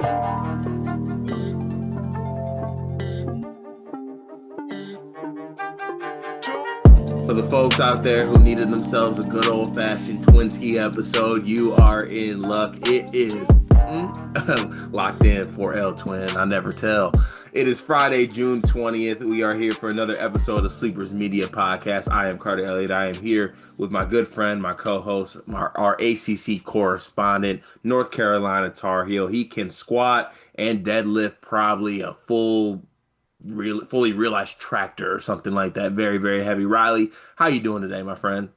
For the folks out there who needed themselves a good old-fashioned twin ski episode, you are in luck. It is locked in for L Twin. I never tell. It is Friday, June 20th. We are here for another episode of Sleepers Media Podcast. I am Carter Elliott. I am here with my good friend, my co-host, our ACC correspondent, North Carolina Tar Heel. He can squat and deadlift probably a fully realized tractor or something like that. Very, very heavy. Riley, how you doing today, my friend?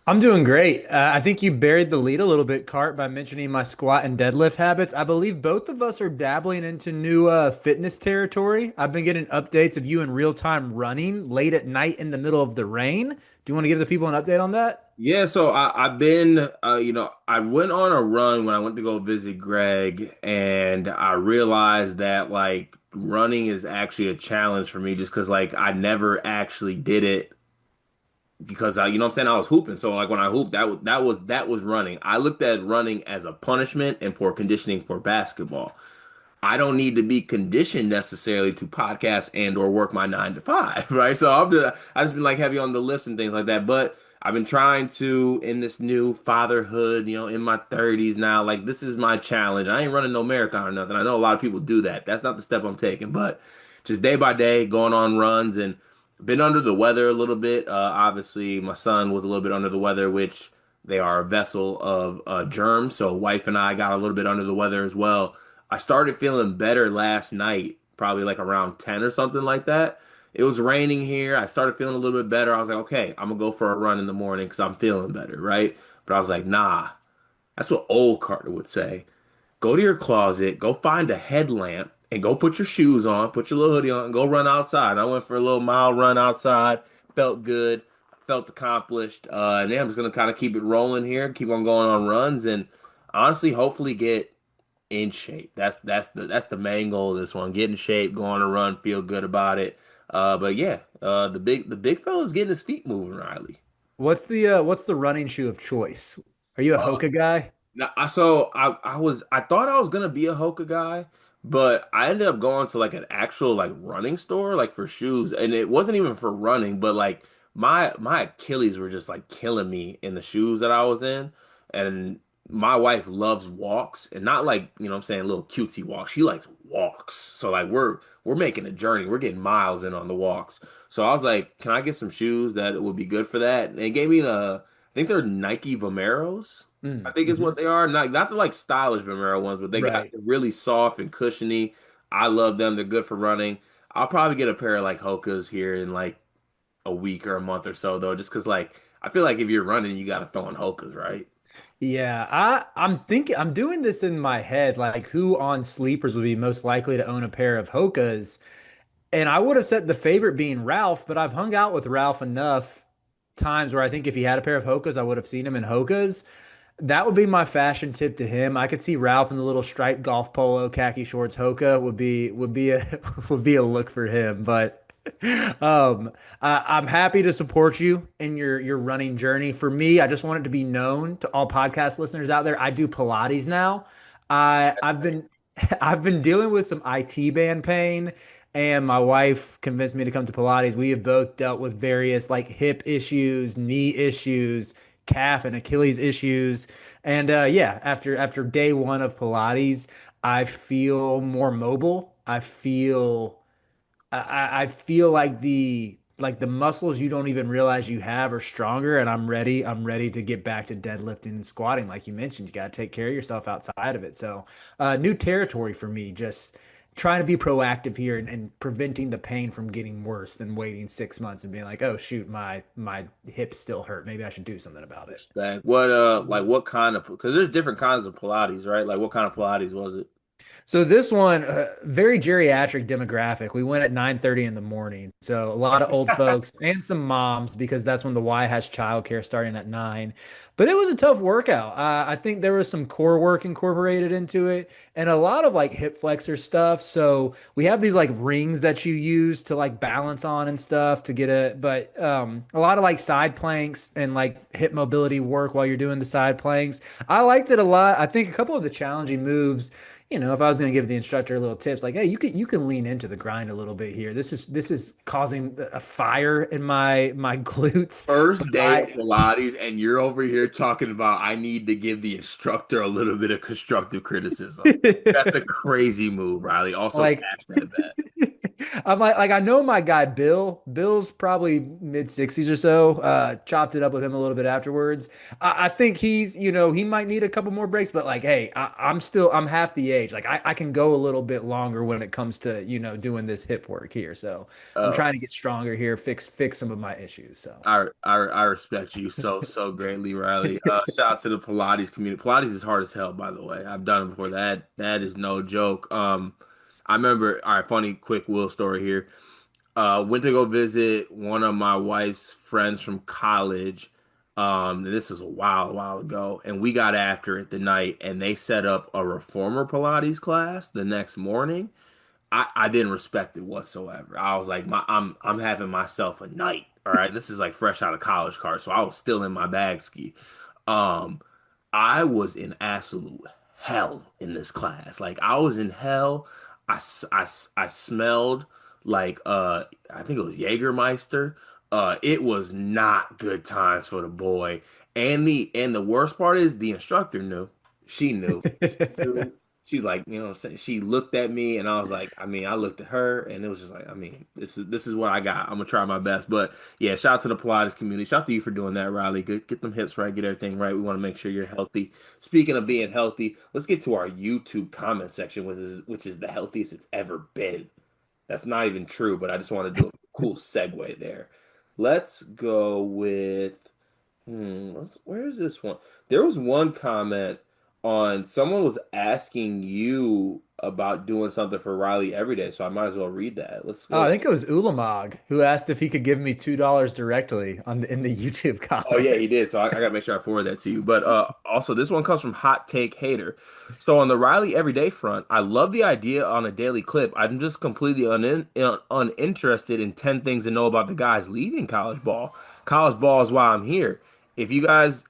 I'm doing great. I think you buried the lead a little bit, Cart, by mentioning my squat and deadlift habits. I believe both of us are dabbling into new fitness territory. I've been getting updates of you in real time running late at night in the middle of the rain. Do you want to give the people an update on that? Yeah, so I've been, I went on a run when I went to go visit Greg, and I realized that like running is actually a challenge for me just because like I never actually did it because you know what I'm saying, I was hooping. So like when I hooped, that was running. I looked at running as a punishment and for conditioning for basketball. I don't need to be conditioned necessarily to podcast and or work my 9 to 5, right? So I just been like heavy on the lifts and things like that. But I've been trying to in this new fatherhood, in my 30s now. Like this is my challenge. I ain't running no marathon or nothing. I know a lot of people do that. That's not the step I'm taking, but just day by day going on runs and been under the weather a little bit. Obviously, my son was a little bit under the weather, which they are a vessel of germs. So wife and I got a little bit under the weather as well. I started feeling better last night, probably like around 10 or something like that. It was raining here. I started feeling a little bit better. I was like, okay, I'm gonna go for a run in the morning because I'm feeling better, right? But I was like, nah, that's what old Carter would say. Go to your closet, go find a headlamp, and go put your shoes on, put your little hoodie on, and go run outside. I went for a little mile run outside, felt good, felt accomplished. And yeah, I'm just gonna kind of keep it rolling here, keep on going on runs, and honestly, hopefully get in shape. That's the main goal of this one. Get in shape, go on a run, feel good about it. But yeah, the big fella's getting his feet moving, Riley. What's the running shoe of choice? Are you a Uh, Hoka guy? Now, I thought I was gonna be a Hoka guy, but I ended up going to like an actual like running store like for shoes, and it wasn't even for running, but like my Achilles were just like killing me in the shoes that I was in, and my wife loves walks, and not like what I'm saying little cutesy walks. She likes walks, so like we're making a journey, we're getting miles in on the walks. So I was like, can I get some shoes that would be good for that? And it gave me I think they're Nike Vomeros. I think is what Mhm. they are. Not the like stylish Vomero ones, but they got Right. the really soft and cushiony. I love them. They're good for running. I'll probably get a pair of like Hokas here in like a week or a month or so though, just because like I feel like if you're running, you got to throw on Hokas, right? Yeah, I'm thinking I'm doing this in my head, like who on sleepers would be most likely to own a pair of Hokas. And I would have said the favorite being Ralph, but I've hung out with Ralph enough times where I think if he had a pair of Hokas, I would have seen him in Hokas. That would be my fashion tip to him. I could see Ralph in the little striped golf polo, khaki shorts, Hoka would be a would be a look for him. But I'm happy to support you in your running journey. For me, I just want it to be known to all podcast listeners out there. I do Pilates now. That's I've crazy. been I've been dealing with some IT band pain, and my wife convinced me to come to Pilates. We have both dealt with various like hip issues, knee issues, calf and Achilles issues. And yeah, after day one of Pilates, I feel more mobile. I feel like the muscles you don't even realize you have are stronger, and I'm ready to get back to deadlifting and squatting. Like you mentioned, you got to take care of yourself outside of it. So, new territory for me. Just trying to be proactive here and preventing the pain from getting worse than waiting 6 months and being like, oh shoot, my hips still hurt. Maybe I should do something about it. Respect. What kind of, because there's different kinds of Pilates, right? Like what kind of Pilates was it? So this one, very geriatric demographic. We went at 9:30 in the morning. So a lot of old folks and some moms because that's when the Y has childcare starting at 9. But it was a tough workout. I think there was some core work incorporated into it and a lot of like hip flexor stuff. So we have these like rings that you use to like balance on and stuff to get but a lot of like side planks and like hip mobility work while you're doing the side planks. I liked it a lot. I think a couple of the challenging moves if I was going to give the instructor a little tips, like, hey, you can lean into the grind a little bit here. This is causing a fire in my glutes, but First day of I Pilates, and you're over here talking about I need to give the instructor a little bit of constructive criticism. That's a crazy move, Riley. Also, like cash that bet. I'm like I know my guy Bill. Bill's probably mid 60s or so. Chopped it up with him a little bit afterwards. I think he might need a couple more breaks, but like, hey, I'm half the age. Like I can go a little bit longer when it comes to doing this hip work here. So I'm Oh, trying to get stronger here, fix some of my issues. So. I respect you so greatly, Riley. Shout out to the Pilates community. Pilates is hard as hell, by the way. I've done it before. That is no joke. I remember. All right, funny quick Will story here. Went to go visit one of my wife's friends from college. This was a while ago, and we got after it the night, and they set up a reformer Pilates class the next morning. I didn't respect it whatsoever. I was like, I'm having myself a night. All right, this is like fresh out of college card, so I was still in my bag ski. Um, I was in absolute hell in this class. Like I was in hell. I smelled like I think it was Jägermeister. It was not good times for the boy. And the worst part is the instructor knew. She knew. She knew. She's like, what I'm saying? She looked at me and I was like, I looked at her and it was just like, this is what I got. I'm gonna try my best. But yeah, shout out to the Pilates community. Shout out to you for doing that, Riley. Get them hips right, get everything right. We want to make sure you're healthy. Speaking of being healthy, let's get to our YouTube comment section, which is the healthiest it's ever been. That's not even true, but I just want to do a cool segue there. Let's go with where is this one? There was one comment on someone was asking you about doing something for Riley every day, so I might as well read that. Let's Oh, I go. think it was Ulamog who asked if he could give me $2 directly in the YouTube Oh yeah, comment. he did. So I gotta make sure I forward that to you. But also this one comes from Hot Take Hater. So on the Riley Everyday front, I love the idea on a daily clip. I'm just completely uninterested in 10 things to know about the guys leaving college ball. College ball is why I'm here. If you guys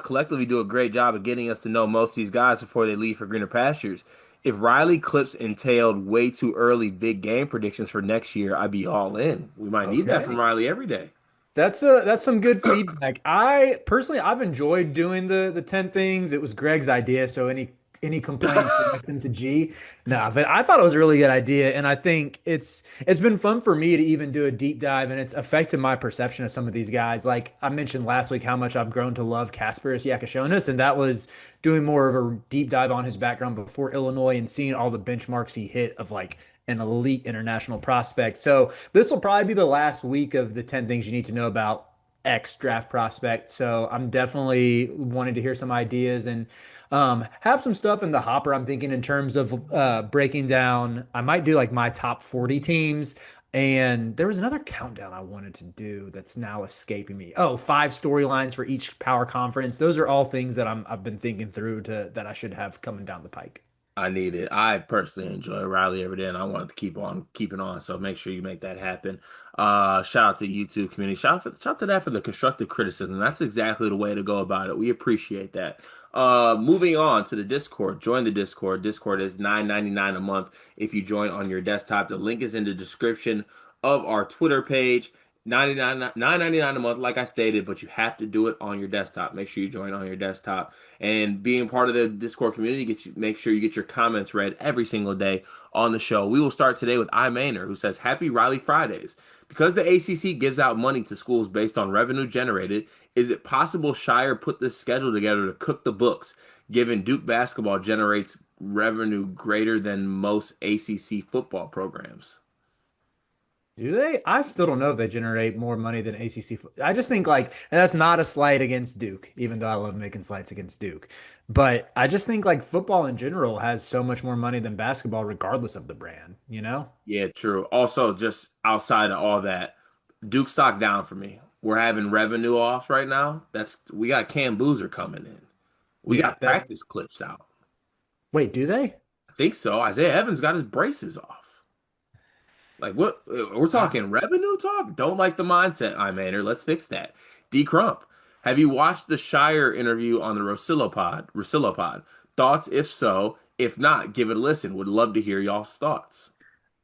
collectively do a great job of getting us to know most of these guys before they leave for greener pastures. If Riley clips entailed way too early big game predictions for next year, I'd be all in. We might need that from Okay. Riley every day. That's some good feedback. I personally I've enjoyed doing the 10 things. It was Greg's idea, so any complaints direct them to G. No, but I thought it was a really good idea, and I think it's been fun for me to even do a deep dive, and it's affected my perception of some of these guys. Like I mentioned last week, how much I've grown to love Kasparis Yakashonis, and that was doing more of a deep dive on his background before Illinois and seeing all the benchmarks he hit of like an elite international prospect. So this will probably be the last week of the 10 things you need to know about X draft prospect. So I'm definitely wanting to hear some ideas and have some stuff in the hopper. I'm thinking in terms of breaking down. I might do like my top 40 teams. And there was another countdown I wanted to do that's now escaping me. Oh, 5 storylines for each power conference. Those are all things that I've been thinking through to that I should have coming down the pike. I need it. I personally enjoy Riley every day, and I want to keep on keeping on. So make sure you make that happen. Shout out to YouTube community. Shout out to that for the constructive criticism. That's exactly the way to go about it. We appreciate that. Moving on to the Discord. Join the Discord. Discord is $9.99 a month if you join on your desktop. The link is in the description of our Twitter page. 9.99 a month, like I stated, but you have to do it on your desktop. Make sure you join on your desktop. And being part of the Discord community, make sure you get your comments read every single day on the show. We will start today with Maynard, who says, Happy Riley Fridays. Because the ACC gives out money to schools based on revenue generated, is it possible Shire put this schedule together to cook the books, given Duke basketball generates revenue greater than most ACC football programs? Do they? I still don't know if they generate more money than ACC. I just think like, and that's not a slight against Duke, even though I love making slights against Duke. But I just think like football in general has so much more money than basketball, regardless of the brand, you know? Yeah, true. Also, just outside of all that, Duke stock down for me. We're having revenue off right now. We got Cam Boozer coming in. We Yeah, got that practice clips out. wait, do they? I think so. Isaiah Evans got his braces off. Like what? We're Wow. talking revenue talk. Don't like the mindset, I Manor. Let's fix that. D Crump, have you watched the Shire interview on the Rosillo Pod? Thoughts, if so, If not, give it a listen. Would love to hear y'all's thoughts.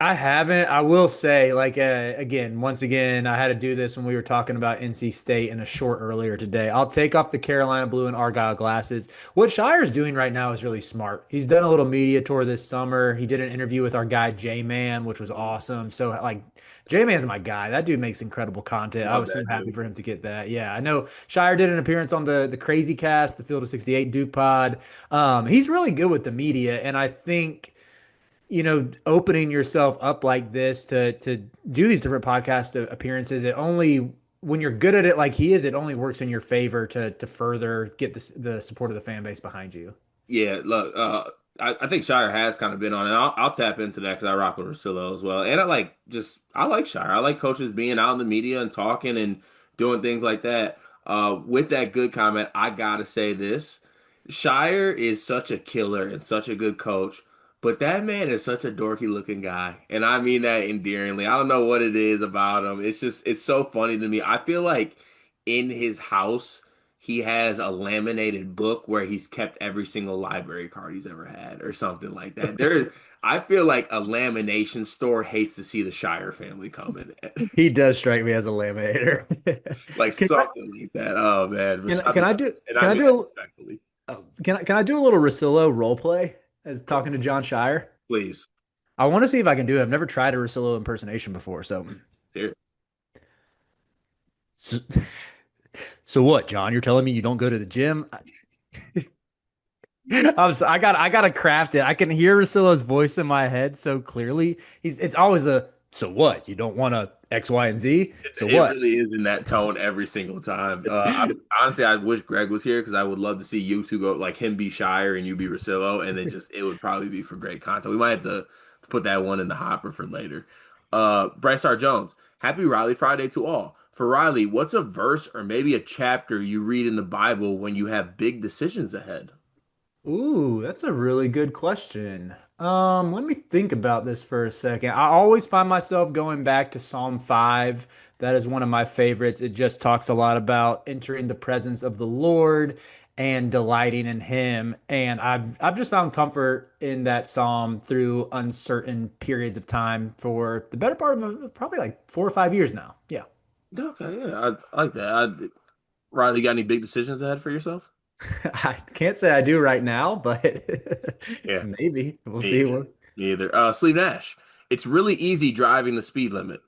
I haven't. I will say, like, again, once again, I had to do this when we were talking about NC State in a short earlier today. I'll take off the Carolina blue and Argyle glasses. What Shire's doing right now is really smart. He's done a little media tour this summer. He did an interview with our guy J Man, which was awesome. So, like, J Man's my guy. That dude makes incredible content. I Love was so that happy dude. for him to get that. Yeah, I know Shire did an appearance on the Crazy Cast, the Field of 68 Duke Pod. He's really good with the media, and I think opening yourself up like this to do these different podcast appearances, it only when you're good at it like he is, it only works in your favor to further get the support of the fan base behind you. Yeah, look, I think Shire has kind of been on, and I'll tap into that because I rock with Rosillo as well. And I like Shire. I like coaches being out in the media and talking and doing things like that. With that good comment, I gotta say this: Shire is such a killer and such a good coach, but that man is such a dorky looking guy, and I mean that endearingly. I don't know what it is about him. It's so funny to me. I feel like in his house he has a laminated book where he's kept every single library card he's ever had or something like that. I feel like a lamination store hates to see the Shire family coming. He does strike me as a laminator. Like Can I something like that. Oh man, can I do and I can I mean that do respectfully. can I do a little Rosillo role play as talking to John Shire? Please. I want to see if I can do it. I've never tried a Rosillo impersonation before, Here. so so what, John? You're telling me you don't go to the gym? I gotta craft it. I can hear Rosillo's voice in my head so clearly. It's always a so what? You don't want to X, Y, and Z? So It what? really is in that tone every single time. Honestly, I wish Greg was here because I would love to see you two go like him be Shire and you be Rosillo, and then just it would probably be for great content. We might have to put that one in the hopper for later. Bryce R. Jones, happy Riley Friday to all. For Riley, what's a verse or maybe a chapter you read in the Bible when you have big decisions ahead? Ooh, that's a really good question. Let me think about this for a second. I always find myself going back to Psalm 5. That is one of my favorites. It just talks a lot about entering the presence of the Lord and delighting in Him. And I've just found comfort in that psalm through uncertain periods of time for the better part of probably like 4 or 5 years now. Yeah. Okay, yeah, I like that. Riley, got any big decisions ahead for yourself? I can't say I do right now, but Yeah, maybe we'll me see. either. Me either. Sleeve Nash, it's really easy driving the speed limit.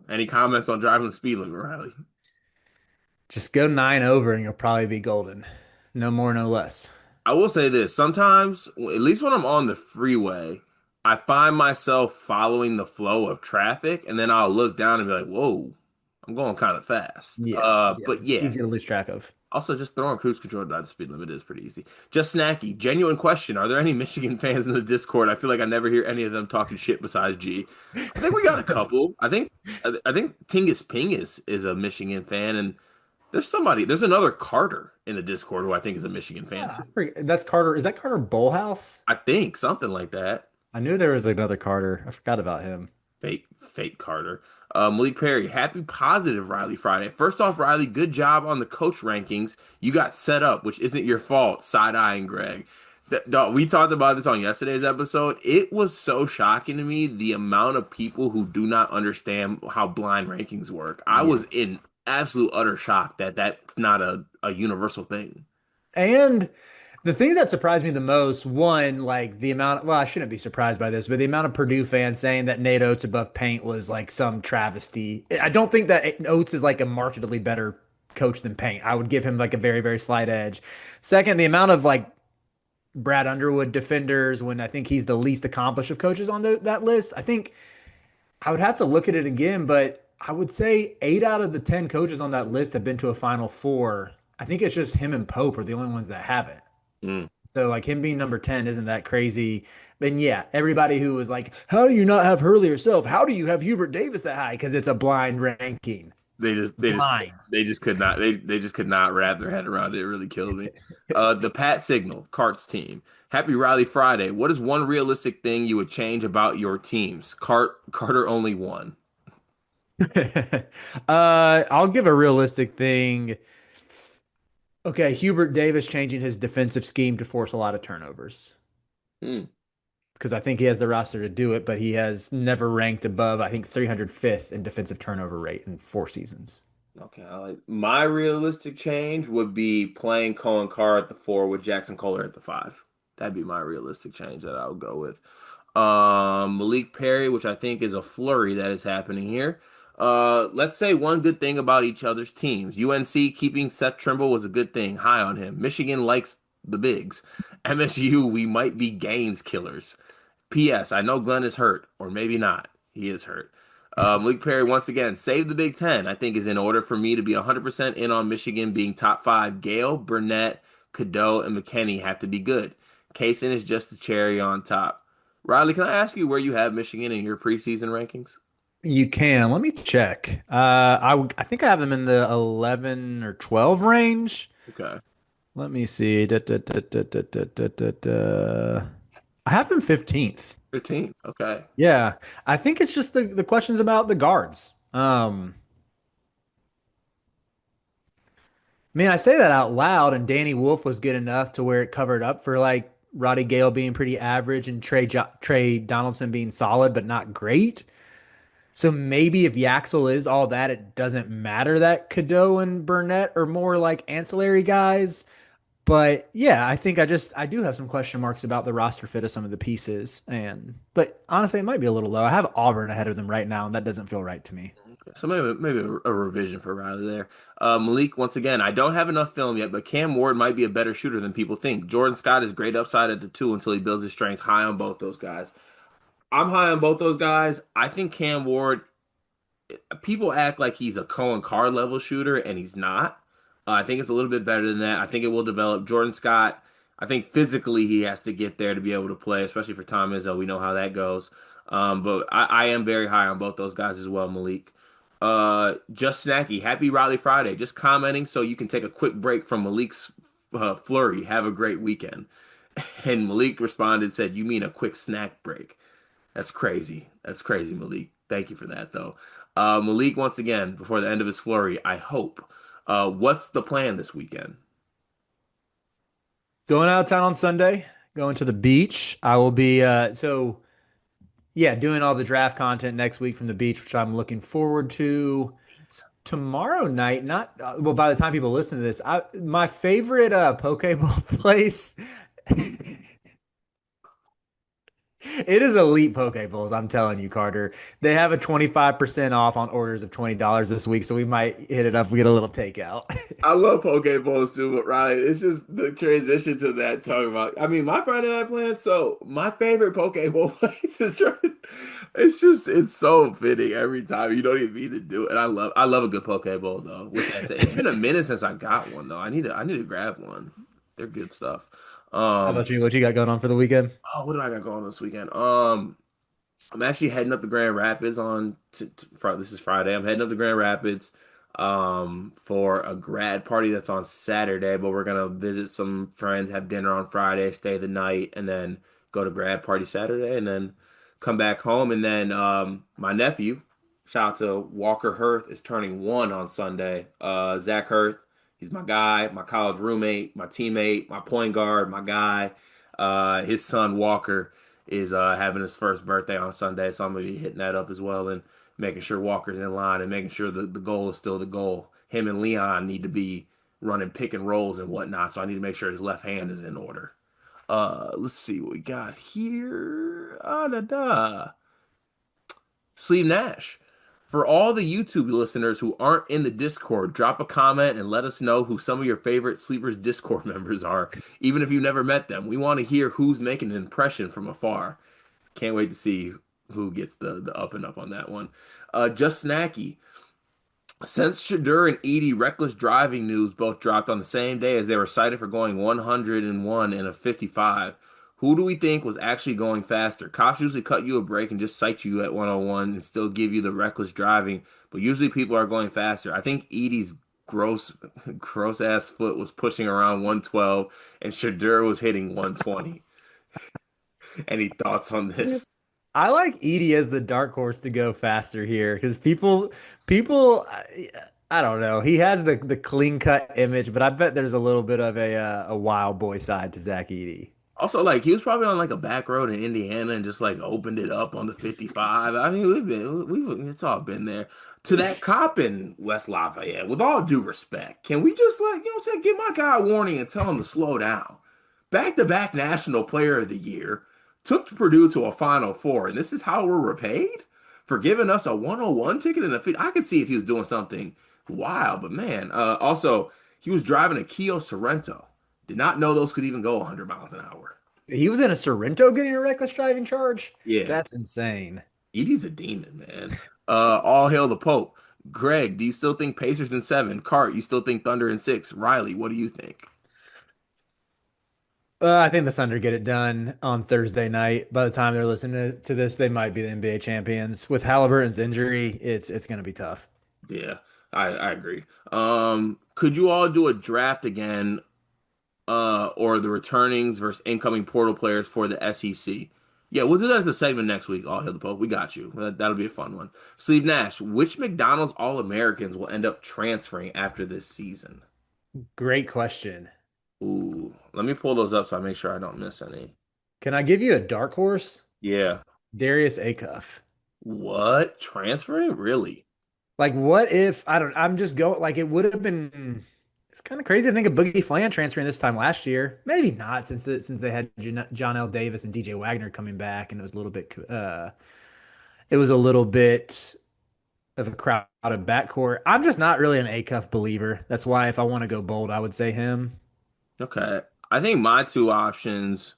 Any comments on driving the speed limit, Riley? Just go nine over and you'll probably be golden. No more, no less. I will say this, sometimes, at least when I'm on the freeway, I find myself following the flow of traffic, and then I'll look down and be like, whoa, I'm going kind of fast. Yeah, yeah. But yeah, Easy to lose track of. also just throwing cruise control to the speed limit is pretty easy. Just snacky, genuine question. Are there any Michigan fans in the Discord? I feel like I never hear any of them talking shit besides G. I think we got a couple. I think Tingus Ping is a Michigan fan, and there's another Carter in the Discord who I think is a Michigan fan Ah, too. that's Carter. Is that Carter Bullhouse? I think something like that. I knew there was another Carter. I forgot about him. Fake Carter. Malik Perry, happy positive Riley Friday. First off, Riley, good job on the coach rankings. You got set up, which isn't your fault. Side eyeing Greg. Dog, we talked about this on yesterday's episode. It was so shocking to me the amount of people who do not understand how blind rankings work. I was Yes. in absolute utter shock that that's not a universal thing. And the things that surprised me the most, one, like the amount, well, I shouldn't be surprised by this, but the amount of Purdue fans saying that Nate Oates above Paint was like some travesty. I don't think that Oates is like a markedly better coach than Paint. I would give him like a very, very slight edge. Second, the amount of like Brad Underwood defenders when I think he's the least accomplished of coaches on that list. I think I would have to look at it again, but I would say 8 out of the 10 coaches on that list have been to a Final Four. I think it's just him and Pope are the only ones that haven't. Mm. So like him being number 10 isn't that crazy. And yeah, everybody who was like, how do you not have Hurley yourself? How do you have Hubert Davis that high? Because it's a blind ranking. Blind. They just could not wrap their head around it. It really killed me. The Pat Signal, Cart's team. Happy Riley Friday. What is one realistic thing you would change about your teams? Carter only won. I'll give a realistic thing. Okay, Hubert Davis changing his defensive scheme to force a lot of turnovers. Hmm. because I think he has the roster to do it, but he has never ranked above, I think, 305th in defensive turnover rate in 4 seasons. Okay, my realistic change would be playing Cohen Carr at the four with Jackson Kohler at the five. That'd be my realistic change that I would go with. Malik Perry, which I think is a flurry that is happening here. Let's say one good thing about each other's teams. UNC keeping Seth Trimble was a good thing. High on him. Michigan likes the bigs. MSU, we might be Gaines killers. P.S. I know Glenn is hurt, or maybe not. He is hurt. Malik Perry, once again, save the Big Ten, I think is in order for me to be 100% in on Michigan being top five. Gale, Burnett, Cadeau, and McKinney have to be good. Kaysen is just the cherry on top. Riley, can I ask you where you have Michigan in your preseason rankings? You can. Let me check. I think I have them in the 11 or 12 range. Okay. Let me see. I have them 15th. 15. Okay. Yeah. I think it's just the questions about the guards. I mean, I say that out loud, and Danny Wolf was good enough to where it covered up for like Roddy Gale being pretty average and Trey Donaldson being solid but not great. So maybe if Yaxel is all that, it doesn't matter that Cadeau and Burnett are more like ancillary guys. But yeah, I think I do have some question marks about the roster fit of some of the pieces. But honestly, it might be a little low. I have Auburn ahead of them right now, and that doesn't feel right to me. So maybe a revision for Riley there. Malik, once again, I don't have enough film yet, but Cam Ward might be a better shooter than people think. Jordan Scott is great upside at the two until he builds his strength. High on both those guys. I'm high on both those guys. I think Cam Ward, people act like he's a Cohen Carr level shooter, and he's not. I think it's a little bit better than that. I think it will develop. Jordan Scott, I think physically he has to get there to be able to play, especially for Tom Izzo. We know how that goes. But I am very high on both those guys as well, Malik. Just Snacky, happy Raleigh Friday. Just commenting so you can take a quick break from Malik's flurry. Have a great weekend. And Malik responded, said, "You mean a quick snack break?" That's crazy. That's crazy, Malik. Thank you for that, though. Malik, once again, before the end of his flurry, I hope. What's the plan this weekend? Going out of town on Sunday, going to the beach. I will be yeah, doing all the draft content next week from the beach, which I'm looking forward to. Tomorrow night, not well, by the time people listen to this, my favorite Pokeball place. It is elite Pokeballs, I'm telling you, Carter. They have a 25% off on orders of $20 this week, so we might hit it up. We get a little takeout. I love Pokeballs too, but Ryan, it's just the transition to that talking about. I mean, my Friday night plan. So my favorite Pokeball place is. It's so fitting every time. You don't even need to do it. I love a good Pokeball though. With that said, it's been a minute since I got one though. I need to grab one. They're good stuff. How Um, about you? What you got going on for the weekend? oh, what do I got going this weekend? I'm actually heading up to Grand Rapids this is Friday. I'm heading up to Grand Rapids for a grad party that's on Saturday, but we're gonna visit some friends, have dinner on Friday, stay the night, and then go to grad party Saturday, and then come back home. And then my nephew, shout out to Walker Hurth, is turning 1 on Sunday. Zach Hurth, he's my guy, my college roommate, my teammate, my point guard, my guy. His son Walker is having his first birthday on Sunday, so I'm gonna be hitting that up as well and making sure Walker's in line and making sure the goal is still the goal. Him and Leon need to be running pick and rolls and whatnot, so I need to make sure his left hand is in order. Let's see what we got here. Ah, da, da. Steve Nash. For all the YouTube listeners who aren't in the Discord, drop a comment and let us know who some of your favorite Sleepers Discord members are, even if you've never met them. We want to hear who's making an impression from afar. Can't wait to see who gets the up and up on that one. Just Snacky. Since Shadur and Edie reckless driving news both dropped on the same day as they were cited for going 101 in a 55, who do we think was actually going faster? Cops usually cut you a break and just cite you at 101 and still give you the reckless driving, but usually people are going faster. I think Edie's gross gross ass foot was pushing around 112 and Shadur was hitting 120. Any thoughts on this? I like Edie as the dark horse to go faster here because people, I don't know. He has the clean cut image, but I bet there's a little bit of a wild boy side to Zach Edie. Also, like he was probably on like a back road in Indiana and just like opened it up on the 55. I mean, we've it's all been there. To that cop in West Lafayette, with all due respect, can we just like, you know what I'm saying, give my guy a warning and tell him to slow down? Back-to-back National Player of the Year, took Purdue to a Final Four, and this is how we're repaid for giving us a 101 ticket in the fit. I could see if he was doing something wild, but man, also he was driving a Kia Sorento. Did not know those could even go 100 miles an hour. He was in a Sorrento getting a reckless driving charge. Yeah, That's insane. Edie's a demon, man. All hail the Pope. Greg, do you still think Pacers in seven? Cart, you still think Thunder in six? Riley, what do you think? I think the Thunder get it done on Thursday night. By the time they're listening to this, they might be the NBA champions. With Halliburton's injury, it's going to be tough. Yeah, I agree. Could you all do a draft again, or the returnings versus incoming portal players for the SEC? Yeah, we'll do that as a segment next week. All hail the Pope. We got you. That'll be a fun one. Steve Nash, which McDonald's All-Americans will end up transferring after this season? Great question. Ooh, let me pull those up so I make sure I don't miss any. Can I give you a dark horse? Yeah. Darius Acuff. What? Transferring? Really? Like, what if I don't? I'm just going. Like, it would have been. It's kind of crazy to think of Boogie Flan transferring this time last year. Maybe not, since they had John L. Davis and DJ Wagner coming back, and it was a little bit. It was a little bit of a crowded backcourt. I'm just not really an Acuff believer. That's why if I want to go bold, I would say him. Okay. I think my two options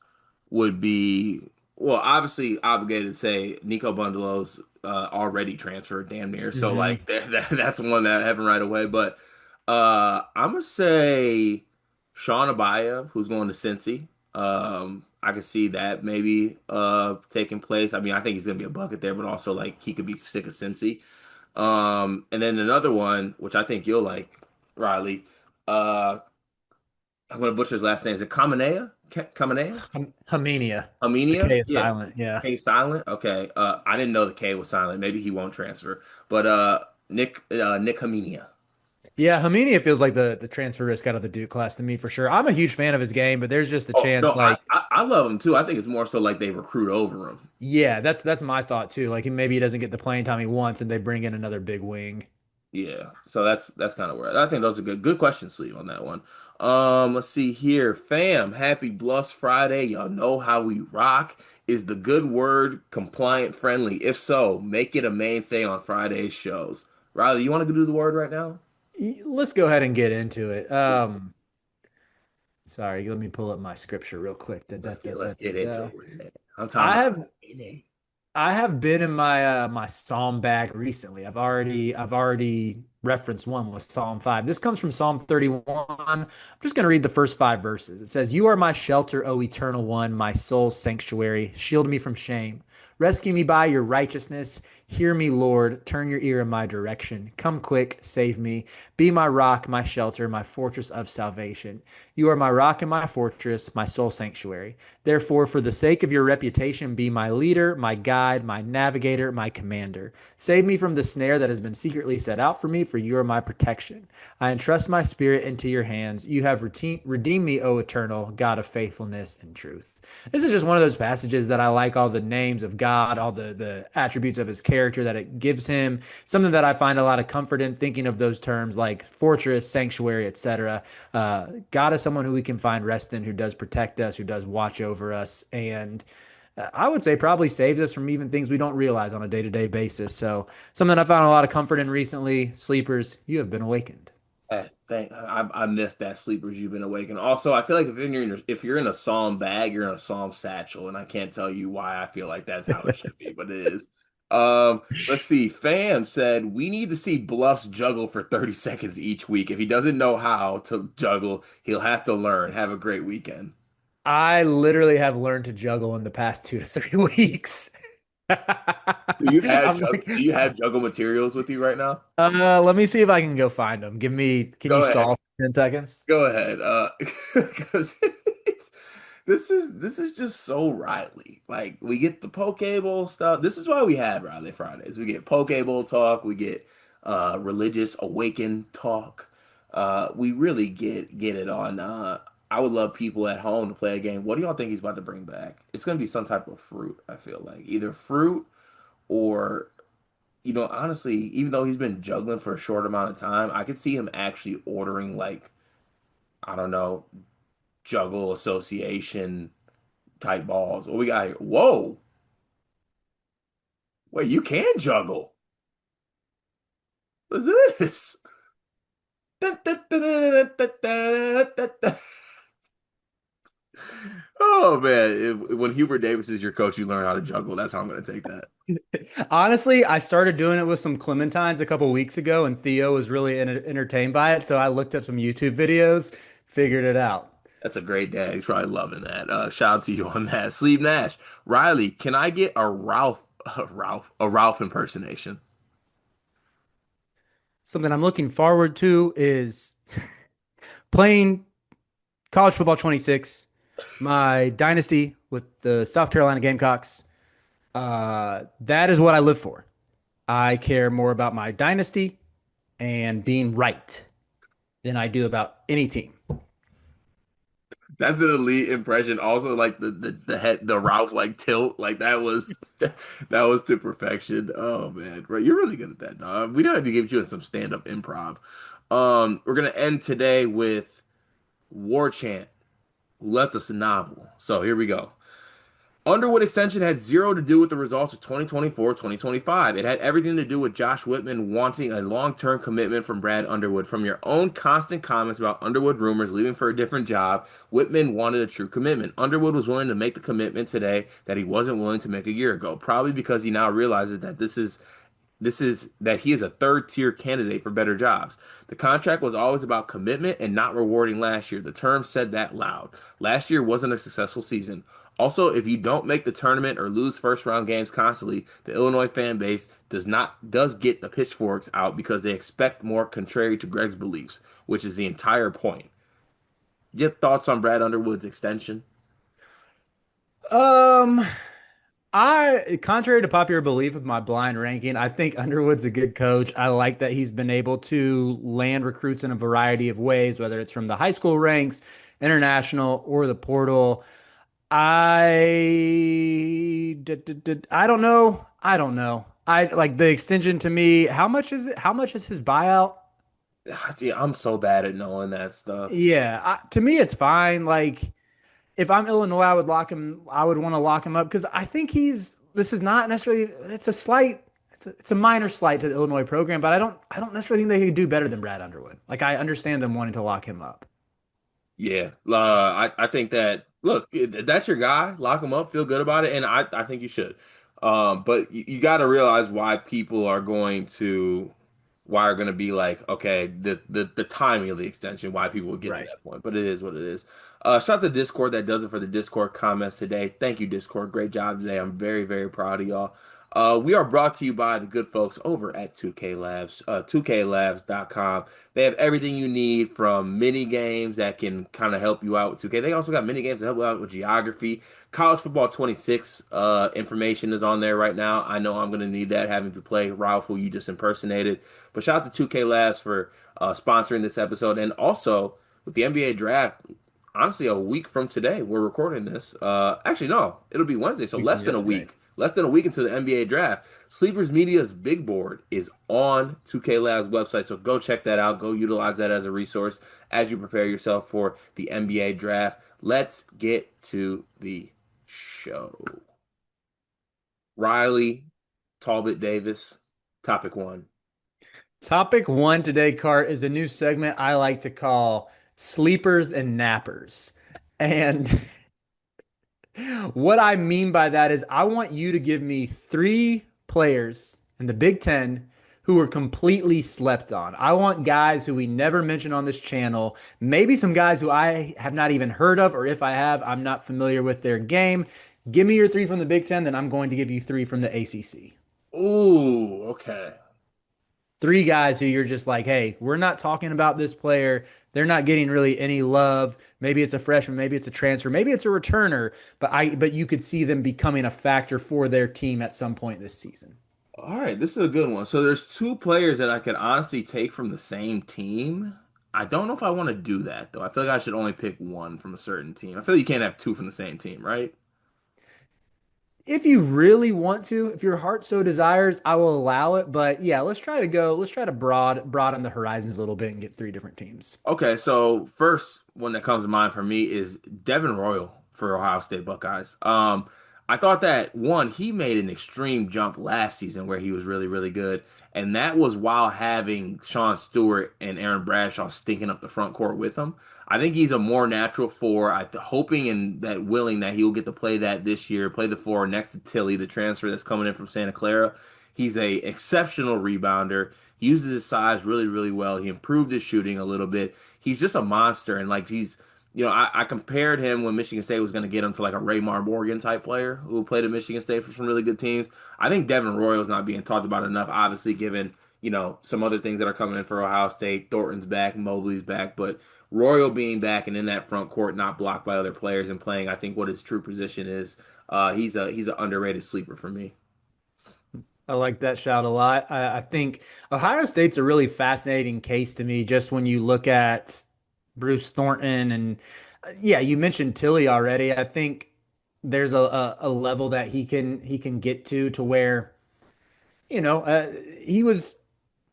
would be, well, obviously obligated to say Nico Bundelos already transferred damn near. So Hmm. like that's one that I haven't right away. But I'm gonna say Sean Abayev, who's going to Cincy. I could see that maybe taking place. I mean, I think he's gonna be a bucket there, but also like he could be sick of Cincy. And then another one, which I think you'll like, Riley. Uh, I'm gonna butcher his last name. Is it Kamanea? Kamanea? Hamenia. The Armenia? K is Yeah. silent. Yeah. K silent? Okay. I didn't know the K was silent. Maybe he won't transfer. But Nick Hamenia. Yeah, Hamenia feels like the transfer risk out of the Duke class to me for sure. I'm a huge fan of his game, but there's just a Oh chance no, like I love him too. I think it's more so like they recruit over him. yeah, that's my thought too. Like maybe he doesn't get the playing time he wants and they bring in another big wing. Yeah. So that's kind of where I think those are good questions, Sleeve, on that one. Let's see here. Fam, happy Bluffs Friday. Y'all know how we rock. Is the good word compliant friendly? If so, make it a mainstay on Friday's shows. Riley, you want to do the word right now? Let's go ahead and get into it. Sorry, let me pull up my scripture real quick. Da, da, da, da, Let's da, get into da. it. I'm talking I about have I have been in my Psalm bag recently. I've already referenced one with Psalm 5. This comes from Psalm 31. I'm just going to read the first 5 verses. It says, "You are my shelter, O eternal one, my soul's sanctuary. Shield me from shame. Rescue me by your righteousness. Hear me, Lord. Turn your ear in my direction. Come quick, save me. Be my rock, my shelter, my fortress of salvation. You are my rock and my fortress, my soul sanctuary. Therefore, for the sake of your reputation, be my leader, my guide, my navigator, my commander. Save me from the snare that has been secretly set out for me, for you are my protection. I entrust my spirit into your hands. You have redeemed me, O eternal God of faithfulness and truth." This is just one of those passages that I like all the names of God, all the attributes of his character that it gives him. Something that I find a lot of comfort in thinking of those terms like fortress, sanctuary, etc. God is someone who we can find rest in, who does protect us, who does watch over us, and I would say probably saves us from even things we don't realize on a day-to-day basis. So something I found a lot of comfort in recently. Sleepers, you have been awakened. I missed that sleepers you've been awakened. Also, I feel like if you're in a psalm bag, you're in a psalm satchel, and I can't tell you why I feel like that's how it should be, but it is. Let's see. Fam said we need to see Bluffs juggle for 30 seconds each week. If he doesn't know how to juggle, he'll have to learn. Have a great weekend. I literally have learned to juggle in the past 2 to 3 weeks. I'm like, Do you have juggle materials with you right now? let me see if I can go find them. Can you Go ahead. stall for 10 seconds? Go ahead. 'Cause this is just so Riley. Like we get the poke bowl stuff. This is why we have Riley Fridays. We get poke bowl talk. We get religious awaken talk. We really get it on. I would love people at home to play a game. What do y'all think he's about to bring back? It's going to be some type of fruit, I feel like. Either fruit or, honestly, even though he's been juggling for a short amount of time, I could see him actually ordering, like, I don't know, juggle association type balls. What we got here? Whoa. Wait, you can juggle. What's this? Oh man, when Hubert Davis is your coach, you learn how to juggle. That's how I'm going to take that. Honestly, I started doing it with some clementines a couple weeks ago, and Theo was really entertained by it. So I looked up some YouTube videos, figured it out. That's a great dad. He's probably loving that. Shout out to you on that. Sleeve Nash, Riley, can I get a Ralph impersonation? Something I'm looking forward to is playing college football 26, my dynasty with the South Carolina Gamecocks. That is what I live for. I care more about my dynasty and being right than I do about any team. That's an elite impression. Also, like the head, the Ralph like tilt, like that was that was to perfection. Oh man, right, you're really good at that, dog. We don't have to give you some stand up improv. We're gonna end today with War Chant, who left us a novel. So here we go. Underwood extension had zero to do with the results of 2024-2025. It had everything to do with Josh Whitman wanting a long-term commitment from Brad Underwood. From your own constant comments about Underwood rumors leaving for a different job, Whitman wanted a true commitment. Underwood was willing to make the commitment today that he wasn't willing to make a year ago, probably because he now realizes that this is that he is a third tier candidate for better jobs. The contract was always about commitment and not rewarding last year. The term said that loud. Last year wasn't a successful season. Also, if you don't make the tournament or lose first round games constantly, the Illinois fan base does get the pitchforks out because they expect more contrary to Greg's beliefs, which is the entire point. Your thoughts on Brad Underwood's extension? Um, contrary to popular belief with my blind ranking, I think Underwood's a good coach. I like that he's been able to land recruits in a variety of ways, whether it's from the high school ranks, international, or the portal. I don't know. I don't know. I like the extension to me. How much is it? How much is his buyout? Gee, I'm so bad at knowing that stuff. Yeah, to me it's fine. Like if I'm Illinois, I would lock him. I would want to lock him up because I think he's. This is not necessarily. It's a slight. It's a minor slight to the Illinois program, but I don't necessarily think they could do better than Brad Underwood. Like I understand them wanting to lock him up. Yeah, I think that look, that's your guy. Lock him up, feel good about it, and I think you should. But you got to realize why are going to be like, okay, the timing of the extension, why people will get to Right. that point. But it is what it is. Shout out to Discord that does it for the Discord comments today. Thank you, Discord. Great job today. I'm very, very proud of y'all. We are brought to you by the good folks over at 2K Labs, 2klabs.com. They have everything you need from mini games that can kind of help you out with 2K. They also got mini games that help you out with geography. College Football 26 information is on there right now. I know I'm going to need that having to play Ralph, who you just impersonated. But shout out to 2K Labs for sponsoring this episode. And also with the NBA draft, honestly, a week from today, we're recording this. Actually, no, it'll be Wednesday, so Week from less than a yesterday. week. Less than a week into the NBA draft. Sleepers Media's big board is on 2K Lab's website, so go check that out. Go utilize that as a resource as you prepare yourself for the NBA draft. Let's get to the show. Riley, Talbot Davis, topic one. Topic one today, Cart, is a new segment I like to call Sleepers and Nappers. And what I mean by that is I want you to give me three players in the Big Ten who were completely slept on. I want guys who we never mentioned on this channel, maybe some guys who I have not even heard of, or if I have, I'm not familiar with their game. Give me your three from the Big Ten, then I'm going to give you three from the ACC. Ooh, okay. Three guys who you're just like, hey, we're not talking about this player. They're not getting really any love. Maybe it's a freshman, maybe it's a transfer, maybe it's a returner, but you could see them becoming a factor for their team at some point this season. All right, this is a good one. So there's two players that I could honestly take from the same team. I don't know if I want to do that though. I feel like I should only pick one from a certain team. I feel like you can't have two from the same team, right? If you really want to, if your heart so desires, I will allow it. But yeah, let's try to broaden the horizons a little bit and get three different teams. Okay, so first one that comes to mind for me is Devin Royal for Ohio State Buckeyes. I thought that one, he made an extreme jump last season where he was really, really good, and that was while having Sean Stewart and Aaron Bradshaw stinking up the front court with him. I think he's a more natural four. Hoping and that willing that he'll get to play that this year, play the four next to Tilly, the transfer that's coming in from Santa Clara. He's a exceptional rebounder. He uses his size really, really well. He improved his shooting a little bit. He's just a monster, and like I compared him when Michigan State was going to get him to like a Raymar Morgan type player who played at Michigan State for some really good teams. I think Devin Royal is not being talked about enough, obviously, given some other things that are coming in for Ohio State. Thornton's back, Mobley's back, but Royal being back and in that front court, not blocked by other players and playing, I think what his true position is. He's an underrated sleeper for me. I like that shout a lot. I think Ohio State's a really fascinating case to me, just when you look at Bruce Thornton and yeah, you mentioned Tilly already. I think there's a level that he can get to where he was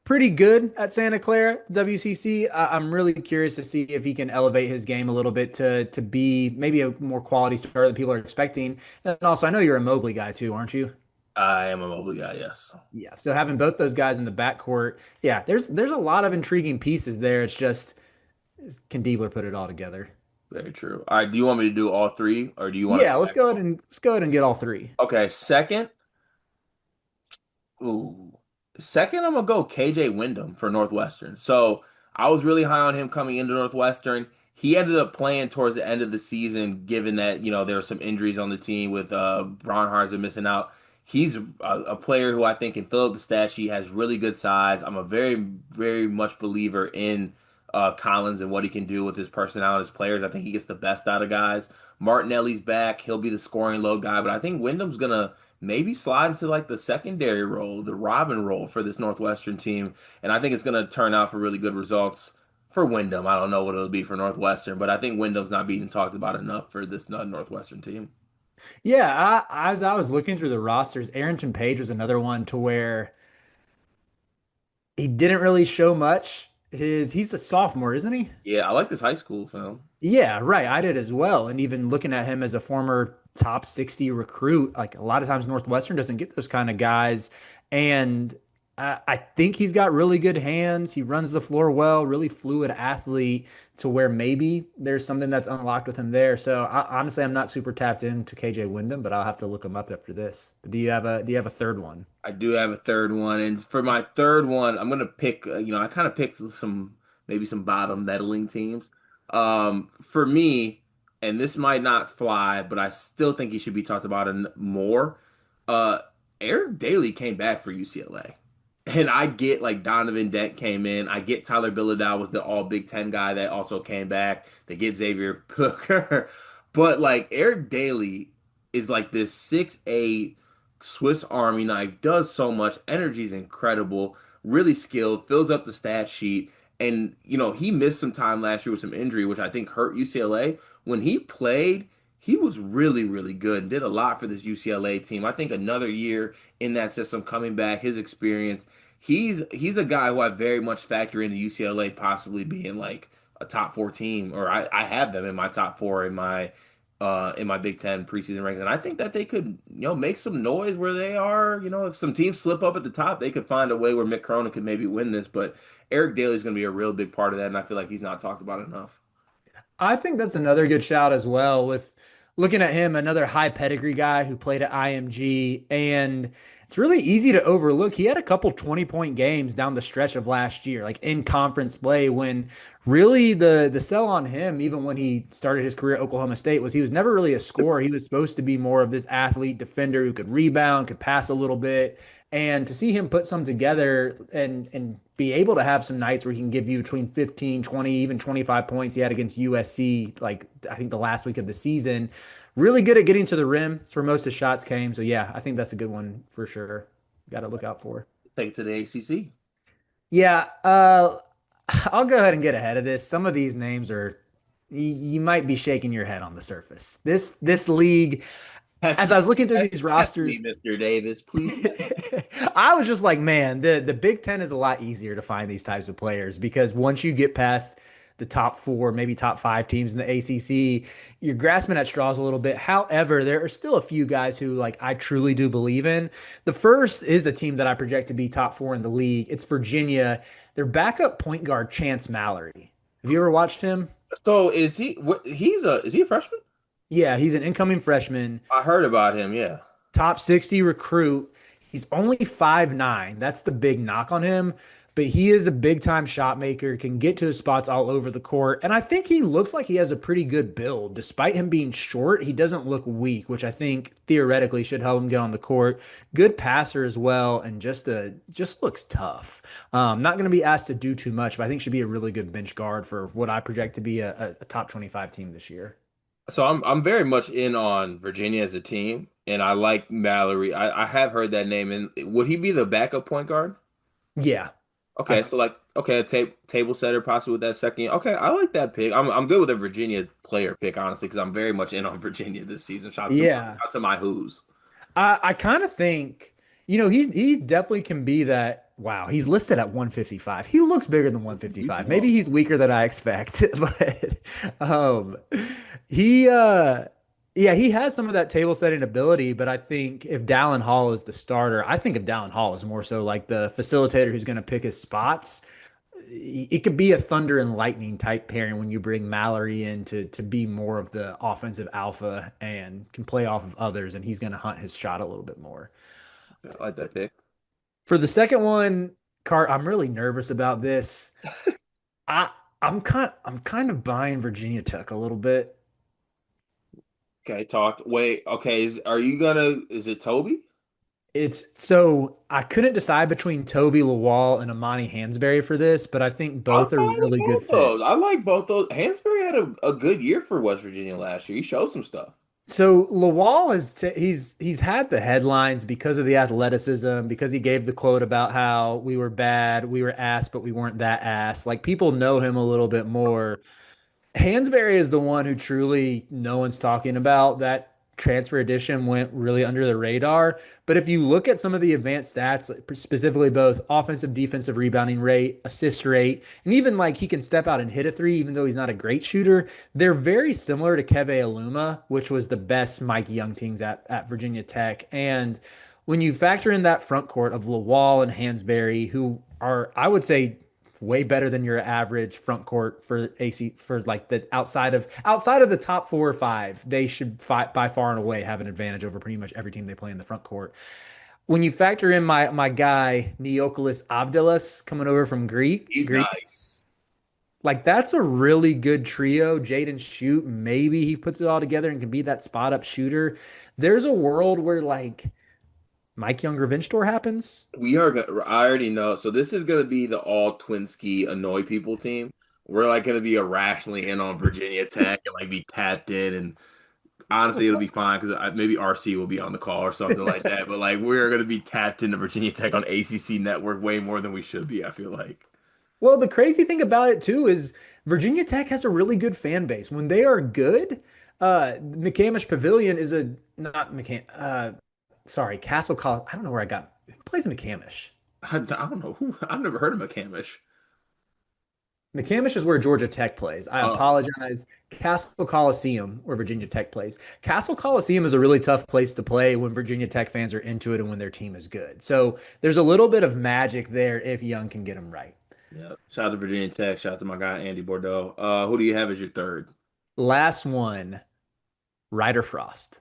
pretty good at Santa Clara WCC. I'm really curious to see if he can elevate his game a little bit to be maybe a more quality starter than people are expecting. And also, I know you're a Mobley guy too, aren't you? I am a Mobley guy, yes. Yeah, so having both those guys in the backcourt, yeah, there's a lot of intriguing pieces there. It's just can Diebler put it all together? Very true. All right, do you want me to do all three, or do you want to Yeah, go back? let's go ahead and get all three. Okay, second. Ooh. Second, I'm gonna go KJ Windom for Northwestern. So I was really high on him coming into Northwestern. He ended up playing towards the end of the season, given that, there were some injuries on the team with Braunharzer missing out. He's a player who I think can fill up the stat sheet, has really good size. I'm a very, very much believer in Collins and what he can do with his personality as players. I think he gets the best out of guys. Martinelli's back. He'll be the scoring load guy, but I think Wyndham's gonna maybe slide into like the secondary role, the Robin role for this Northwestern team. And I think it's going to turn out for really good results for Wyndham. I don't know what it'll be for Northwestern, but I think Wyndham's not being talked about enough for this Northwestern team. Yeah, as I was looking through the rosters, Arrington Page was another one to where he didn't really show much. He's a sophomore, isn't he? Yeah, I like this high school film. Yeah, right. I did as well. And even looking at him as a former top 60 recruit, like a lot of times Northwestern doesn't get those kind of guys. And I think he's got really good hands. He runs the floor well, really fluid athlete to where maybe there's something that's unlocked with him there. So honestly, I'm not super tapped into KJ Wyndham, but I'll have to look him up after this. But do you have a third one? I do have a third one, and for my third one, I'm gonna pick. I kind of picked maybe some bottom meddling teams. For me, and this might not fly, but I still think he should be talked about more. Uh, Eric Daly came back for UCLA, and I get like Donovan Dent came in. I get Tyler Bilodeau was the All Big Ten guy that also came back. They get Xavier Booker, but like Eric Daly is like this 6'8" Swiss Army knife, does so much. Energy is incredible, really skilled, fills up the stat sheet. And, he missed some time last year with some injury, which I think hurt UCLA. When he played, he was really, really good and did a lot for this UCLA team. I think another year in that system coming back, his experience, he's a guy who I very much factor into UCLA possibly being like a top four team, or I have them in my top four in my Big Ten preseason rankings. And I think that they could, make some noise where they are. If some teams slip up at the top, they could find a way where Mick Cronin could maybe win this. But Eric Daly is going to be a real big part of that, and I feel like he's not talked about enough. I think that's another good shout as well. With looking at him, another high pedigree guy who played at IMG, and it's really easy to overlook. He had a couple 20-point games down the stretch of last year, like in conference play, when really the sell on him, even when he started his career at Oklahoma State, was he was never really a scorer. He was supposed to be more of this athlete defender who could rebound, could pass a little bit. And to see him put some together and be able to have some nights where he can give you between 15, 20, even 25 points he had against USC, like I think the last week of the season. Really good at getting to the rim. It's where most of his shots came. So yeah, I think that's a good one for sure. Got to look out for. Take it to the ACC. Yeah, I'll go ahead and get ahead of this. Some of these names are you might be shaking your head on the surface. This league, Test, as I was looking through test, these test me, rosters, Mr. Davis. Please test I was just like, man, the Big Ten is a lot easier to find these types of players because once you get past the top four, maybe top five teams in the ACC, you're grasping at straws a little bit. However, there are still a few guys who like I truly do believe in. The first is a team that I project to be top four in the league. It's Virginia. Their backup point guard, Chance Mallory. Have you ever watched him? So is he? What? Is he a freshman? Yeah, he's an incoming freshman. I heard about him. Yeah. Top 60 recruit. He's only 5'9". That's the big knock on him. But he is a big time shot maker, can get to his spots all over the court. And I think he looks like he has a pretty good build. Despite him being short, he doesn't look weak, which I think theoretically should help him get on the court. Good passer as well, and just looks tough. Not going to be asked to do too much, but I think should be a really good bench guard for what I project to be a top 25 team this year. So I'm very much in on Virginia as a team, and I like Mallory. I have heard that name. And would he be the backup point guard? Yeah. I Okay, so like okay, a table setter possibly with that second. Okay, I like that pick. I'm good with a Virginia player pick honestly because I'm very much in on Virginia this season. yeah. Shout to my Who's. I kind of think, he definitely can be that. Wow, he's listed at 155. He looks bigger than You 155. Maybe small. he's weaker than I expect, but um he yeah, he has some of that table setting ability, but I think if Dallin Hall is the starter, I think of Dallin Hall as more so like the facilitator who's going to pick his spots. It could be a thunder and lightning type pairing when you bring Mallory in to be more of the offensive alpha and can play off of others, and he's going to hunt his shot a little bit more. I like that pick. For the second one, Cart, I'm really nervous about this. I I'm kind of buying Virginia Tech a little bit. Okay, talked. Wait, okay, are you gonna is it Toby? It's so I couldn't decide between Toby Lawal and Amani Hansberry for this, but I think I'm both are fine with really good both fit. those. I like both those. Hansberry had a good year for West Virginia last year. He showed some stuff. So Lawal is he's had the headlines because of the athleticism, because he gave the quote about how we were bad, we were ass, but we weren't that ass. Like people know him a little bit more. Hansberry is the one who truly no one's talking about. That transfer edition went really under the radar. But if you look at some of the advanced stats, like specifically both offensive, defensive rebounding rate, assist rate, and even like he can step out and hit a three, even though he's not a great shooter, they're very similar to Keve Aluma, which was the best Mike Young teams at Virginia Tech. And when you factor in that front court of Lawal and Hansberry, who are, I would say, way better than your average front court for AC for like the outside of the top four or five. They should by far and away have an advantage over pretty much every team they play in the front court. When you factor in my guy Neokolis Avdelas coming over from He's Greece, nice. like that's a really good trio. Jaden Shoot, maybe he puts it all together and can be that spot up shooter. There's a world where like Mike Young revenge tour happens. I already know. So this is gonna be the all Twinsky annoy people team. We're like gonna be irrationally in on Virginia Tech and like be tapped in, and honestly it'll be fine because maybe RC will be on the call or something like that. But like we're gonna be tapped into Virginia Tech on ACC Network way more than we should be. I feel like. Well, the crazy thing about it too is Virginia Tech has a really good fan base. When they are good, McCamish Pavilion is a not McCam sorry, Castle College. I don't know where I got who plays McCamish. I don't know who. I've never heard of McCamish. McCamish is where Georgia Tech plays. I Oh, apologize. Castle Coliseum, where Virginia Tech plays. Castle Coliseum is a really tough place to play when Virginia Tech fans are into it and when their team is good. So there's a little bit of magic there if Young can get them right. yeah. Shout out to Virginia Tech. Shout out to my guy Andy Bordeaux. Who do you have as your third? Last one, Ryder Frost.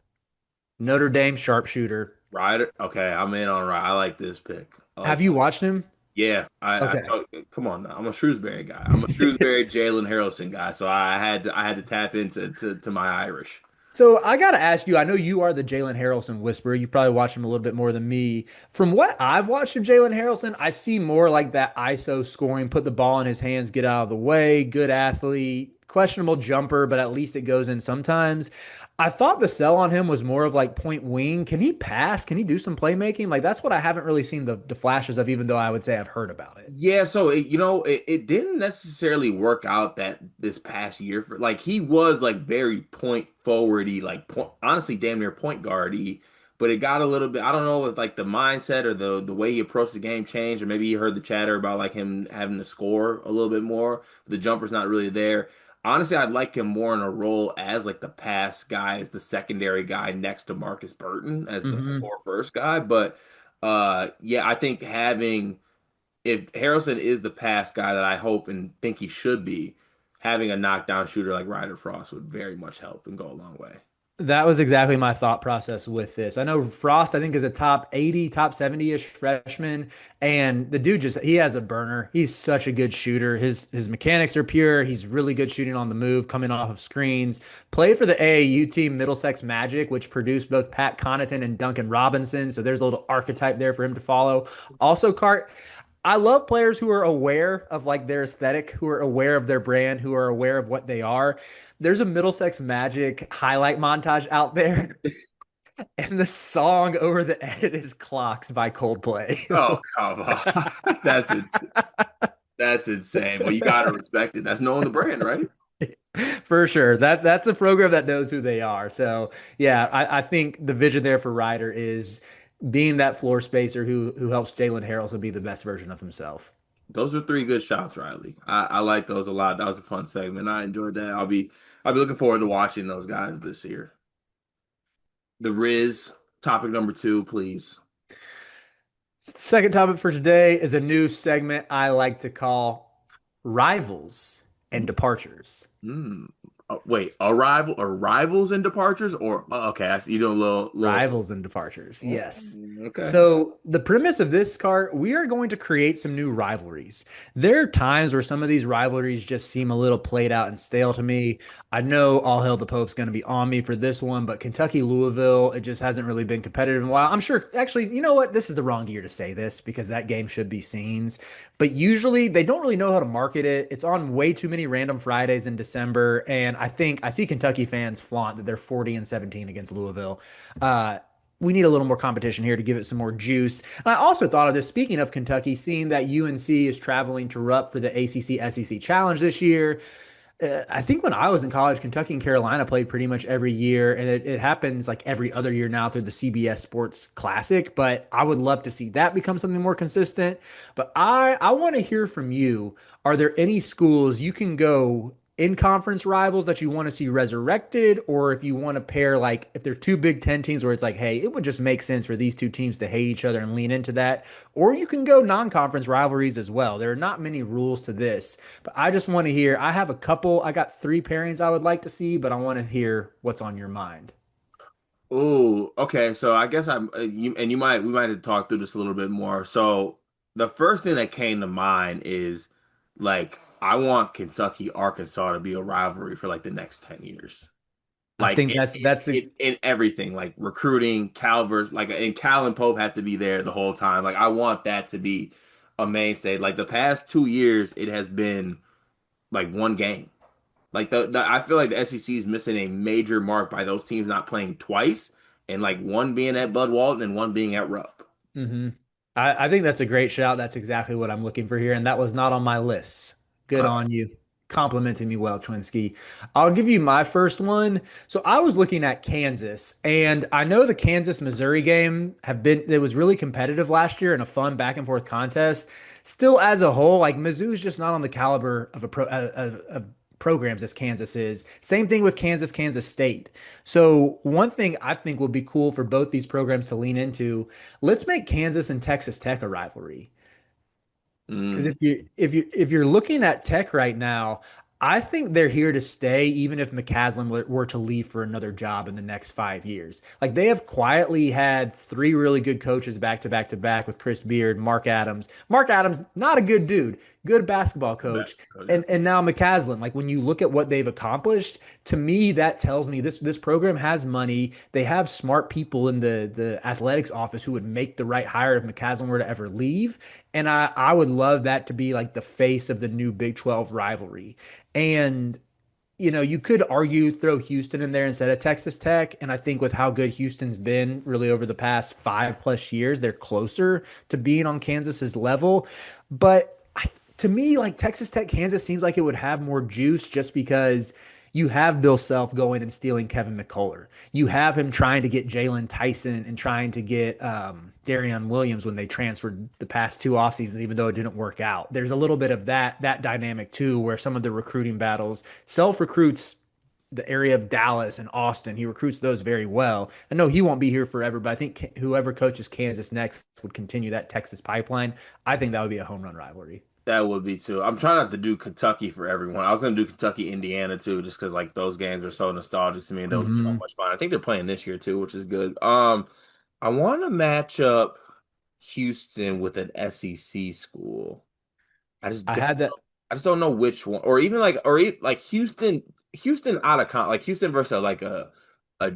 Notre Dame sharpshooter. Ryder. Okay, I'm in on Ryder. I like this pick. I Have like. you watched him? Yeah, I Okay. so come on now. I'm a Shrewsbury guy. I'm a Shrewsbury Jalen Harrelson guy. So I had to tap into to my Irish. So I got to ask you, I know you are the Jalen Harrelson whisperer. You probably watched him a little bit more than me. From what I've watched of Jalen Harrelson, I see more like that ISO scoring, put the ball in his hands, get out of the way, good athlete, questionable jumper, but at least it goes in sometimes. I thought the sell on him was more of like point wing. Can he pass? Can he do some playmaking? Like that's what I haven't really seen the flashes of, even though I would say I've heard about it. Yeah, so it didn't necessarily work out that this past year for like he was like very point forwardy, like point, honestly damn near point guardy, but it got a little bit I don't know if like the mindset or the way he approached the game changed, or maybe he heard the chatter about like him having to score a little bit more. The jumper's not really there. Honestly, I'd like him more in a role as like the pass guy, as the secondary guy next to Marcus Burton, as the Hmm. score first guy. But yeah, I think having if Harrelson is the pass guy that I hope and think he should be, having a knockdown shooter like Ryder Frost would very much help and go a long way. That was exactly my thought process with this. I know Frost, I think, is a top 80, top 70-ish freshman. And the dude just he has a burner. He's such a good shooter. His mechanics are pure. He's really good shooting on the move, coming off of screens. Played for the AAU team Middlesex Magic, which produced both Pat Connaughton and Duncan Robinson. So there's a little archetype there for him to follow. Also, Cart, I love players who are aware of like their aesthetic, who are aware of their brand, who are aware of what they are. There's a Middlesex Magic highlight montage out there, and the song over the edit is Clocks by Coldplay. Oh, come on. That's insane. Well, you gotta respect it. That's knowing the brand, right? For sure. That's a program that knows who they are. So yeah, I think the vision there for Ryder is being that floor spacer who helps Jalen Harrelson be the best version of himself. Those are three good shots, Riley. I like those a lot. That was a fun segment. I enjoyed that. I'll be looking forward to watching those guys this year. The Riz, topic number two, please. Second topic for today is a new segment I like to call Rivals and Departures. Hmm. Wait, arrivals and departures, or okay, I see you doing a little. Rivals and departures. Oh, Yes. okay. So the premise of this cart, we are going to create some new rivalries. There are times where some of these rivalries just seem a little played out and stale to me. I know All Hail the Pope's going to be on me for this one, but Kentucky Louisville, it just hasn't really been competitive in a while. I'm sure, actually, you know what? This is the wrong year to say this because that game should be scenes. But usually they don't really know how to market it. It's on way too many random Fridays in December, and I think I see Kentucky fans flaunt that they're 40 and 17 against Louisville. Uh, we need a little more competition here to give it some more juice. And I also thought of this, speaking of Kentucky, seeing that UNC is traveling to Rupp for the ACC SEC Challenge this year. I think when I was in college, Kentucky and Carolina played pretty much every year, and it happens like every other year now through the CBS Sports Classic. But I would love to see that become something more consistent. But I want to hear from you. Are there any schools you can go in conference rivals that you want to see resurrected, or if you want to pair like if they're two Big Ten teams where it's like, hey, it would just make sense for these two teams to hate each other and lean into that, or you can go non-conference rivalries as well. There are not many rules to this, but I just want to hear. I have a couple. I got three pairings I would like to see, but I want to hear what's on your mind. Oh, okay. So I guess you might we might have talked through this a little bit more. So the first thing that came to mind is like I want Kentucky Arkansas to be a rivalry for like the next 10 years. I Like think that's a in everything, like recruiting, Calvers, like and Cal and Pope have to be there the whole time. Like I want that to be a mainstay. Like the past 2 years, it has been like one game. Like the I feel like the SEC is missing a major mark by those teams not playing twice, and like one being at Bud Walton and one being at Rupp. hmm I think that's a great shout. That's exactly what I'm looking for here. And that was not on my list. Good Uh, on you. Complimenting me well, Twinsky. I'll give you my first one. So I was looking at Kansas, and I know the Kansas Missouri game it was really competitive last year and a fun back and forth contest. Still, as a whole, like Mizzou's just not on the caliber of of programs as Kansas is. Same thing with Kansas State. So one thing I think would be cool for both these programs to lean into, let's make Kansas and Texas Tech a rivalry. Because mm, if you're looking at Tech right now, I think they're here to stay, even if McCaslin were to leave for another job in the next 5 years. Like they have quietly had three really good coaches back to back to back with Chris Beard, Mark Adams. Mark Adams, not a good dude, good basketball coach, basketball, yeah. and now McCaslin. Like when you look at what they've accomplished, to me that tells me this program has money. They have smart people in the athletics office who would make the right hire if McCaslin were to ever leave. And I would love that to be like the face of the new Big 12 rivalry. And you could argue throw Houston in there instead of Texas Tech. And I think with how good Houston's been really over the past 5+ years, they're closer to being on Kansas's level. But to me, like Texas Tech, Kansas seems like it would have more juice just because you have Bill Self going and stealing Kevin McCullough. You have him trying to get Jalen Tyson and trying to get Darion Williams when they transferred the past two off seasons, even though it didn't work out. There's a little bit of that dynamic too, where some of the recruiting battles, Self recruits the area of Dallas and Austin. He recruits those very well. I know he won't be here forever, but I think whoever coaches Kansas next would continue that Texas pipeline. I think that would be a home run rivalry. That would be too. I'm trying not to do Kentucky for everyone. I was gonna do Kentucky, Indiana too, just because like those games are so nostalgic to me, and those are so Mm-hmm. much fun. I think they're playing this year too, which is good. I want to match up Houston with an SEC school. I just I don't had know. that. I just don't know which one, or even like Houston out of like Houston versus like a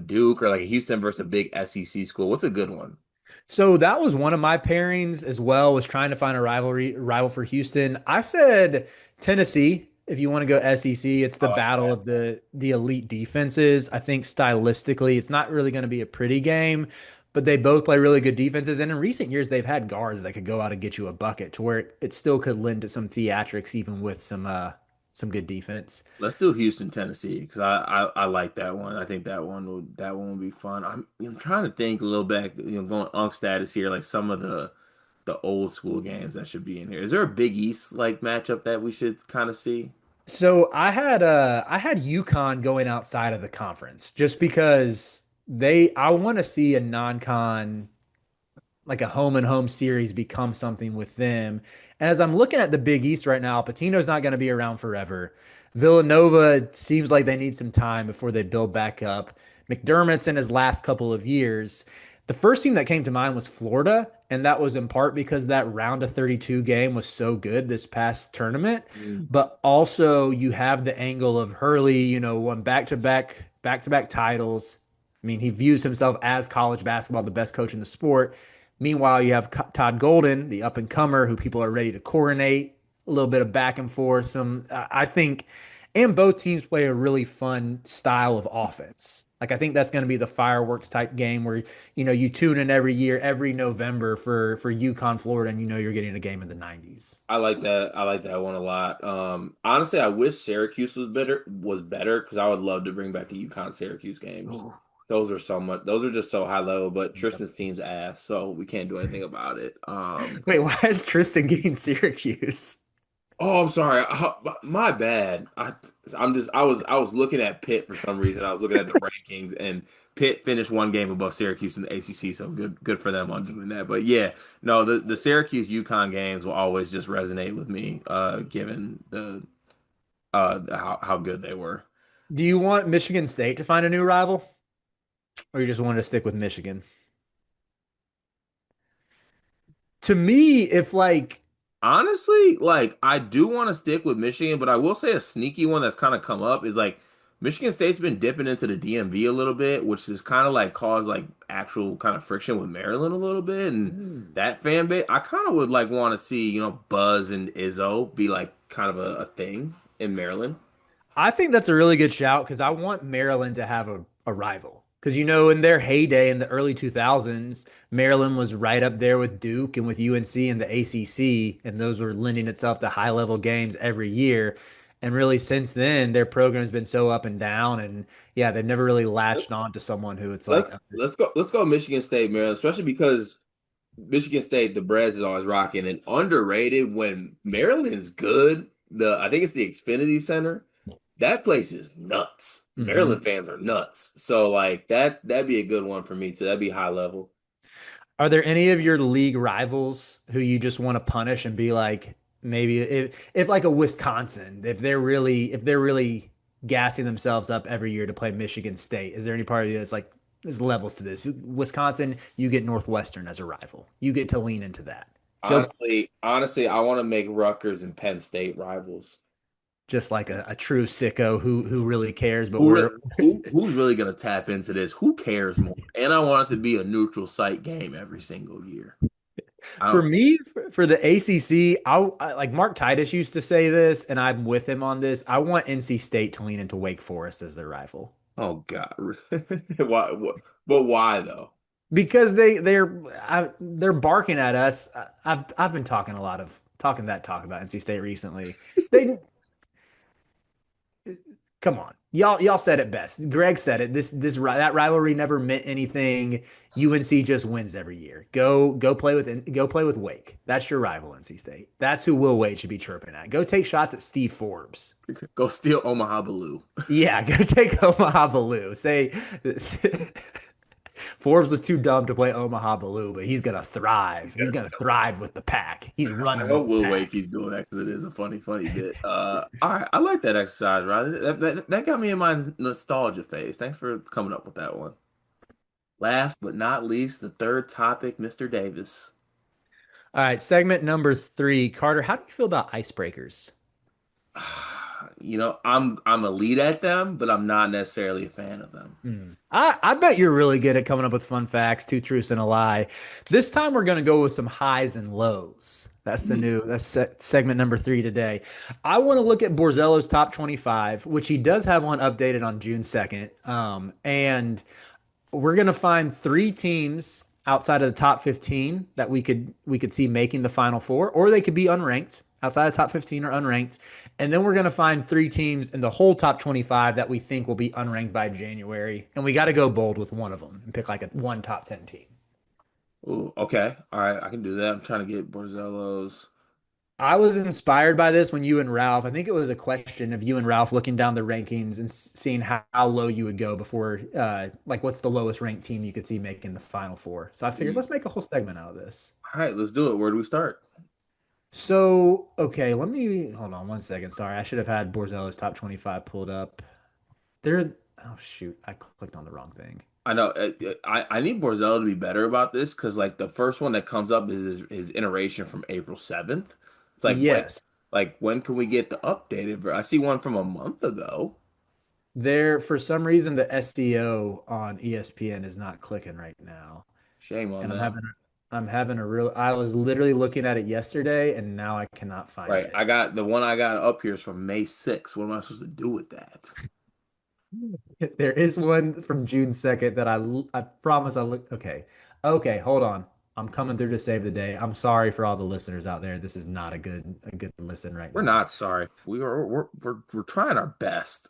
Duke or like a Houston versus a big SEC school. What's a good one? So that was one of my pairings as well, was trying to find a rival for Houston. I said Tennessee. If you want to go SEC, it's the I like battle that. of the elite defenses. I think stylistically, it's not really going to be a pretty game, but they both play really good defenses. And in recent years, they've had guards that could go out and get you a bucket to where it still could lend to some theatrics, even with some good defense. Let's do Houston, Tennessee, because I like that one. I think that one would be fun. I'm trying to think a little back, going Unk status here, like some of the old school games that should be in here. Is there a Big East like matchup that we should kind of see? So I had UConn going outside of the conference just because I want to see a non-con, like a home and home series, become something with them. And as I'm looking at the Big East right now, Patino's not going to be around forever. Villanova, it seems like they need some time before they build back up. McDermott's in his last couple of years. The first team that came to mind was Florida, and that was in part because that round of 32 game was so good this past tournament. Mm. But also you have the angle of Hurley, won back-to-back titles. I mean, he views himself as college basketball the best coach in the sport. Meanwhile, you have Todd Golden, the up and comer, who people are ready to coronate. A little bit of back and forth. I think, and both teams play a really fun style of offense. Like I think that's going to be the fireworks type game where you tune in every year, every November for UConn, Florida, and you're getting a game in the 90s. I like that. I like that one a lot. Honestly, I wish Syracuse was better because I would love to bring back the UConn Syracuse games. Oh. Those are so much. Those are just so high level. But Tristan's team's ass, so we can't do anything about it. Wait, why is Tristan getting Syracuse? Oh, I'm sorry. My bad. I was looking at Pitt for some reason. I was looking at the rankings, and Pitt finished one game above Syracuse in the ACC, so good for them on doing that. But yeah, no, the Syracuse UConn games will always just resonate with me, given how good they were. Do you want Michigan State to find a new rival, or you just want to stick with Michigan? To me, if like Honestly, like I do want to stick with Michigan, but I will say a sneaky one that's kind of come up is like Michigan State's been dipping into the DMV a little bit, which has kind of like caused like actual kind of friction with Maryland a little bit, and Mm. that fan base. I kind of would like want to see Buzz and Izzo be like kind of a thing in Maryland. I think that's a really good shout because I want Maryland to have a rival. Because, in their heyday in the early 2000s, Maryland was right up there with Duke and with UNC and the ACC, and those were lending itself to high level games every year. And really, since then, their program has been so up and down. And yeah, they've never really latched on to someone who it's like, Let's oh, this. let's go Michigan State, Maryland, especially because Michigan State, the Brads is always rocking and underrated when Maryland's good. I think it's the Xfinity Center. That place is nuts. Mhm. Maryland fans are nuts. So like that'd be a good one for me too. That'd be high level. Are there any of your league rivals who you just want to punish and be like, maybe if like a Wisconsin, if they're really gassing themselves up every year to play Michigan State, is there any part of you that's like, there's levels to this? Wisconsin, you get Northwestern as a rival. You get to lean into that. Go Honestly, I want to make Rutgers and Penn State rivals. just like a true sicko who really cares, but Who we're re- who's really gonna tap into this? Who cares more? And I want it to be a neutral site game every single year. I For don't. me, for the ACC, like Mark Titus used to say this, and I'm with him on this. I want NC State to lean into Wake Forest as their rival Oh God. Why? But why though? because they're barking at us. I've been talking that talk about NC State recently. They Come on, y'all said it best. Greg said it. That rivalry never meant anything. UNC just wins every year. Go play with Wake. That's your rival, NC State. That's who Will Wade should be chirping at. Go take shots at Steve Forbes. Go steal Omaha Blue. Yeah, go take Omaha Baloo. Say Forbes was too dumb to play Omaha Baloo, but he's gonna thrive. He's gonna thrive with the pack. He's I running with hope the Will Wade pack. keeps doing that because it is a funny bit. All right, I like that exercise, right? That got me in my nostalgia phase. Thanks for coming up with that one. Last but not least, the third topic, Mr. Davis. All right, segment number three. Carter, how do you feel about icebreakers? I'm elite at them, but I'm not necessarily a fan of them. I bet you're really good at coming up with fun facts, two truths and a lie. This time we're going to go with some highs and lows. That's segment number three today. I want to look at Borzello's top 25, which he does have one updated on June 2nd. And we're going to find three teams outside of the top 15 that we could see making the final four, or they could be unranked outside of the top 15 or unranked. And then we're going to find three teams in the whole top 25 that we think will be unranked by January. And we got to go bold with one of them and pick like a one top 10 team. Ooh, okay. All right, I can do that. I'm trying to get Borzello's. I was inspired by this when you and Ralph, I think it was a question of you and Ralph looking down the rankings and seeing how low you would go before, like, what's the lowest ranked team you could see making the final four. So I figured let's make a whole segment out of this. All right, let's do it. Where do we start? So, okay, let me hold on one second. Sorry, I should have had Borzello's top 25 pulled up. There's, oh shoot, I clicked on the wrong thing. I know. I need Borzello to be better about this because like the first one that comes up is his iteration from April 7th. It's Yes, like when can we get the updated? I see one from a month ago. there for some reason the SEO on ESPN is not clicking right now, Shame on and them. I'm having a real. I was literally looking at it yesterday, and now I cannot find Right. it. I got the one I got up here is from May 6th. What am I supposed to do with that? There is one from June 2nd that I promise I look okay. Okay, hold on. I'm coming through to save the day. I'm sorry for all the listeners out there. This is not a good listen right We're now. not sorry. We're trying our best.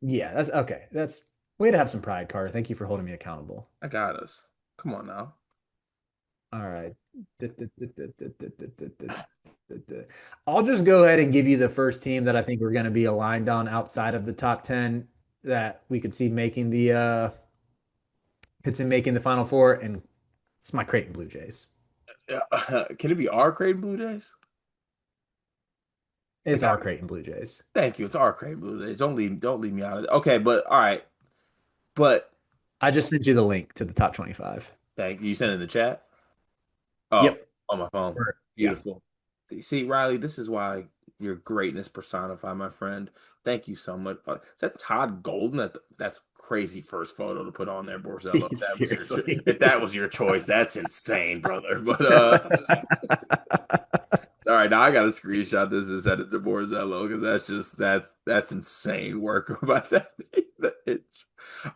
Yeah, that's okay. That's way to have some pride, Carter. Thank you for holding me accountable. I got us. Come on now. All right. I'll just go ahead and give you the first team that I think we're going to be aligned on outside of the top 10 that we could see making the final four, and it's my Creighton Blue Jays. Can it be our Creighton Blue Jays? It It's got our Creighton Blue Jays. Thank you. It's our Creighton Blue Jays. Don't leave me out of it. Okay, but all right. But I just sent you the link to the top 25. thank you. You sent it in the chat? Oh, Yep. on my phone. Yeah. Beautiful. See, Riley, this is why your greatness personified, my friend. Thank you so much. Is that Todd Golden? That's crazy first photo to put on there, Borzello. Seriously. If that was your choice, that's insane, brother. But all right, now I gotta screenshot this and send it to Borzello because that's insane work about that itch.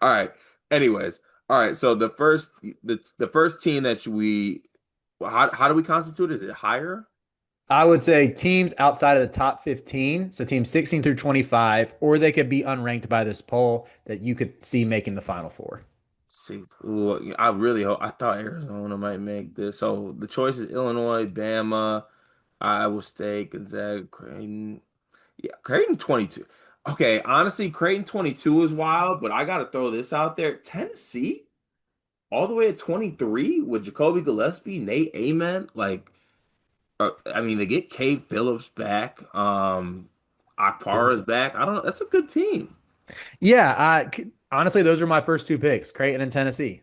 All right. Anyways, all right. So the first team that we how do we constitute? Is it higher? I would say teams outside of the top 15, so teams 16 through 25, or they could be unranked by this poll that you could see making the final four. See, ooh, I really hope. I thought Arizona might make this. So the choice is Illinois, Bama, Iowa State, Gonzaga, Creighton. Yeah, Creighton 22. Okay, honestly, Creighton 22 is wild, but I got to throw this out there. Tennessee, all the way at 23 with Jacoby Gillespie, Nate Amen. Like, I mean, they get Cade Phillips back. Akpara is Yes. back. I don't know. That's a good team. Yeah, honestly, those are my first two picks, Creighton and Tennessee.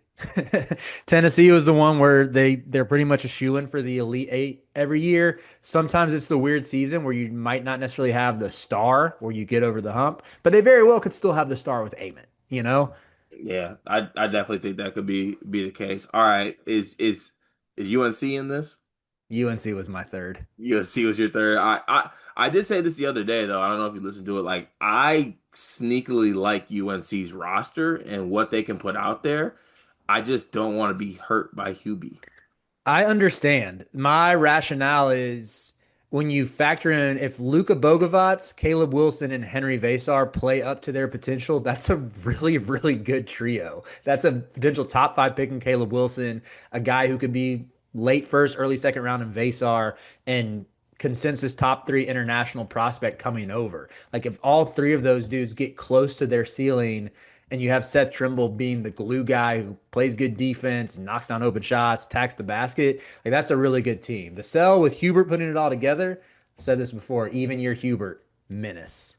Tennessee was the one where they're pretty much a shoe-in for the Elite Eight every year. Sometimes it's the weird season where you might not necessarily have the star where you get over the hump, but they very well could still have the star with Amen, you know? Yeah, I definitely think that could be the case. All right, is UNC in this? UNC was my third. USC was your third. I did say this the other day though. I don't know if you listened to it. Like I sneakily like UNC's roster and what they can put out there. I just don't want to be hurt by Hubie. I understand. My rationale is when you factor in if Luka Bogovac, Caleb Wilson, and Henry Vasar play up to their potential, that's a really, really good trio. That's a potential top five pick in Caleb Wilson, a guy who could be late first, early second round in Vasar, and consensus top three international prospect coming over. Like if all three of those dudes get close to their ceiling, and you have Seth Trimble being the glue guy who plays good defense, knocks down open shots, attacks the basket. Like that's a really good team. The cell with Hubert putting it all together. I've said this before. Even year Hubert, menace.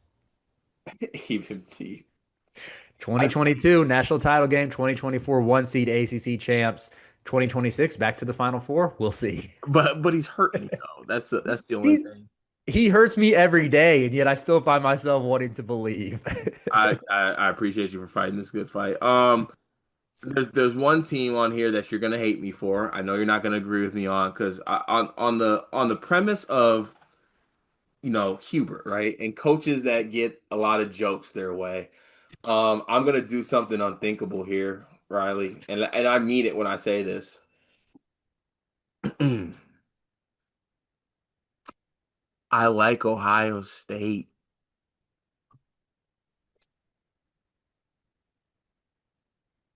Even T. I, 2022 national title game. 2024 one seed ACC champs. 2026 back to the Final Four. We'll see. but he's hurt me though. That's the only He thing. he hurts me every day, and yet I still find myself wanting to believe. I appreciate you for fighting this good fight. There's one team on here that you're gonna hate me for. I know you're not gonna agree with me on because on the premise of Hubert, right, and coaches that get a lot of jokes their way. I'm gonna do something unthinkable here, Riley, and I mean it when I say this. I like Ohio State.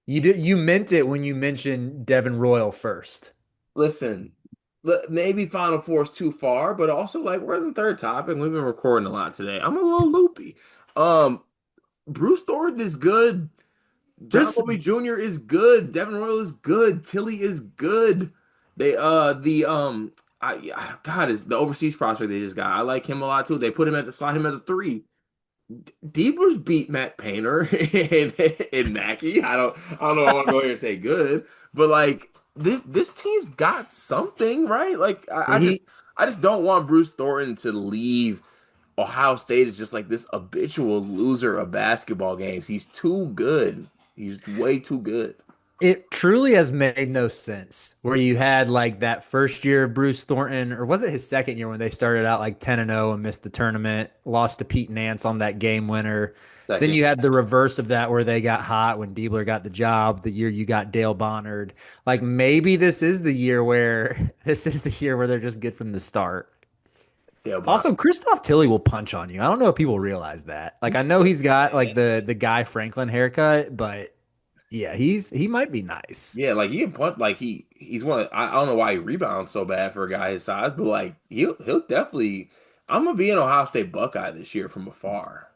You meant it when you mentioned Devin Royal first. Listen, maybe Final Four is too far, but also like we're in the third topic. We've been recording a lot today. I'm a little loopy. Um, Bruce Thornton is good. John Bruce, Colby Jr. is good. Devin Royal is good. Tilly is good. They the God is the overseas prospect they just got. I like him a lot too. They put him at the slot him at the three. Deepers beat Matt Painter and Mackey. I don't know. I want to go here and say good, but like this team's got something right. Like he I just don't want Bruce Thornton to leave Ohio State is just like this habitual loser of basketball games. He's too good. He's way too good. It truly has made no sense where you had like that first year of Bruce Thornton, or was it his second year when they started out like 10 and 0 and missed the tournament, lost to Pete Nance on that game winner. Then Second, you had the reverse of that where they got hot when Diebler got the job, the year you got Dale Bonnard. Like maybe this is the year where they're just good from the start. Dale Bond. Also, Christoph Tilly will punch on you. I don't know if people realize that. Like I know he's got like the Guy Franklin haircut, but yeah, he might be nice. Yeah, like he can punt. Like he's one. I don't know why he rebounds so bad for a guy his size, but like he'll definitely. I'm gonna be an Ohio State Buckeye this year from afar.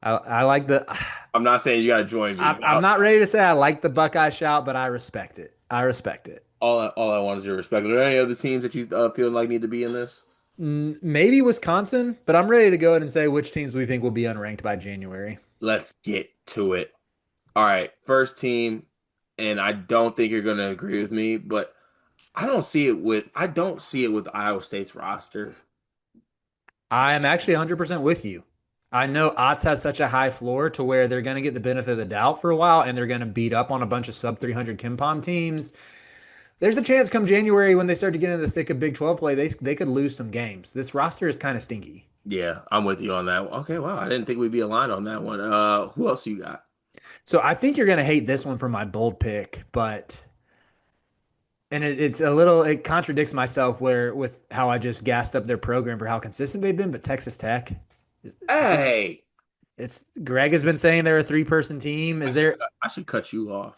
I like the. I'm not saying you gotta join me. I'm not ready to say I like the Buckeye shout, but I respect it. I respect it. All I want is your respect. Are there any other teams that you feel like need to be in this? Maybe Wisconsin, but I'm ready to go ahead and say which teams we think will be unranked by January. Let's get to it. All right, first team, and I don't think you're gonna agree with me, but I don't see it with Iowa State's roster. I am actually 100% with you. I know Otts has such a high floor to where they're going to get the benefit of the doubt for a while and they're going to beat up on a bunch of sub 300 Kimpom teams. There's a chance come January when they start to get into the thick of Big 12 play, they could lose some games. This roster is kind of stinky. Yeah, I'm with you on that. Okay, wow, I didn't think we'd be aligned on that one. Who else you got? So I think you're going to hate this one for my bold pick, but and it's a little it contradicts myself where with how I just gassed up their program for how consistent they've been, but Texas Tech, I think Hey, it's Greg has been saying they're a three-person team. Is there I should cut you off.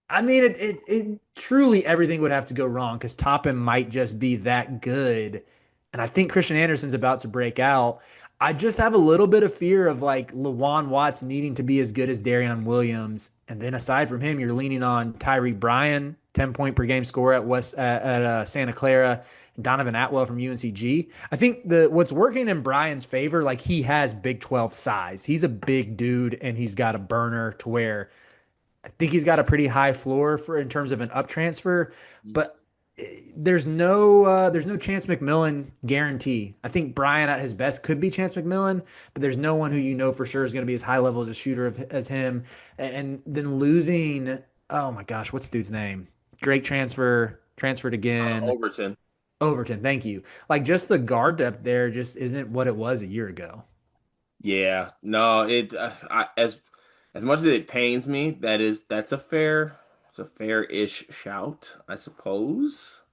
I mean, it truly everything would have to go wrong because Toppin might just be that good. And I think Christian Anderson's about to break out. I just have a little bit of fear of like Lawan Watts needing to be as good as Darion Williams. And then aside from him, you're leaning on Tyree Bryan, 10 point per game score at Santa Clara, and Donovan Atwell from UNCG. I think the what's working in Bryan's favor, like he has Big 12 size. He's a big dude and he's got a burner to where I think he's got a pretty high floor for in terms of an up transfer, but there's no Chance McMillan guarantee. I think Brian at his best could be Chance McMillan, but there's no one who you know for sure is going to be as high level as a shooter as him. And then losing, oh my gosh, what's the dude's name? Drake transferred again. Overton. Overton, thank you. Like just the guard depth there just isn't what it was a year ago. Yeah, no, as much as it pains me, that's it's a fair-ish shout, I suppose.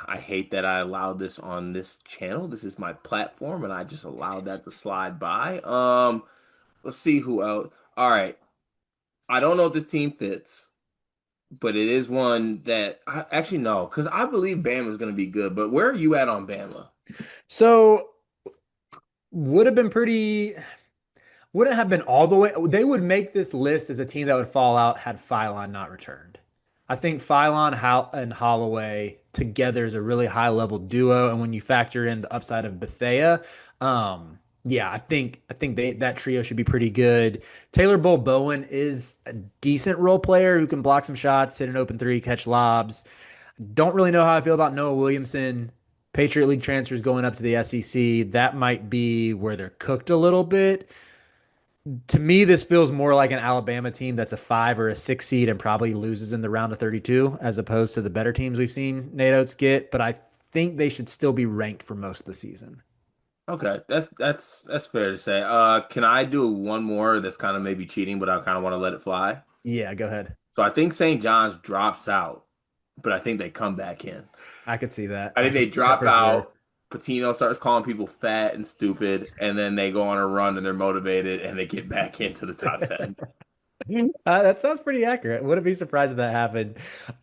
I hate that I allowed this on this channel. This is my platform, and I just allowed that to slide by. Let's see who else. All right, I don't know if this team fits, but it is one that I actually no, because I believe Bama's going to be good. But where are you at on Bama? So would have been pretty wouldn't have been all the way. They would make this list as a team that would fall out had Phylon not returned. I think Phylon and Holloway together is a really high level duo, and when you factor in the upside of Bethea, yeah, I think that trio should be pretty good. Taylor Bull Bowen is a decent role player who can block some shots, hit an open three, catch lobs. Don't really know how I feel about Noah Williamson. Patriot League transfers going up to the SEC. That might be where they're cooked a little bit. To me, this feels more like an Alabama team that's a 5 or a 6 seed and probably loses in the round of 32, as opposed to the better teams we've seen Nate Oates get. But I think they should still be ranked for most of the season. Okay, that's fair to say. Can I do one more that's kind of maybe cheating, but I kind of want to let it fly? Yeah, go ahead. So I think St. John's drops out, but I think they come back in. I could see that. I I think could they see that drop for sure. out. Patino starts calling people fat and stupid, and then they go on a run and they're motivated and they get back into the top 10. That sounds pretty accurate. Wouldn't be surprised if that happened.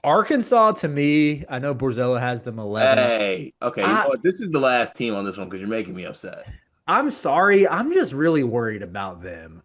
Arkansas, to me, I know Borzello has them 11th. Hey, okay, you know I what? This is the last team on this one because you're making me upset. I'm sorry. I'm just really worried about them.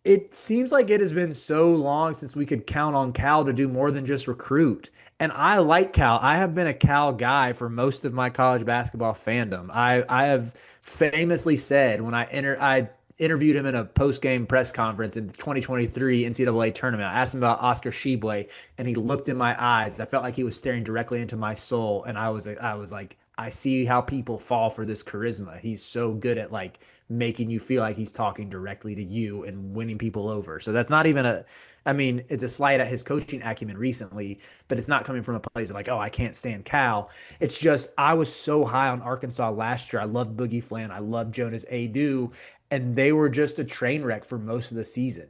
It seems like it has been so long since we could count on Cal to do more than just recruit. And I like Cal. I have been a Cal guy for most of my college basketball fandom. I have famously said when I interviewed him in a post-game press conference in the 2023 NCAA tournament. I asked him about Oscar Shibwe, and he looked in my eyes. I felt like he was staring directly into my soul, and I was like, I see how people fall for this charisma. He's so good at like making you feel like he's talking directly to you and winning people over. So that's not even a, I mean, it's a slight at his coaching acumen recently, but it's not coming from a place of like, oh, I can't stand Cal. It's just I was so high on Arkansas last year. I loved Boogie Flan. I loved Jonas Adu, and they were just a train wreck for most of the season.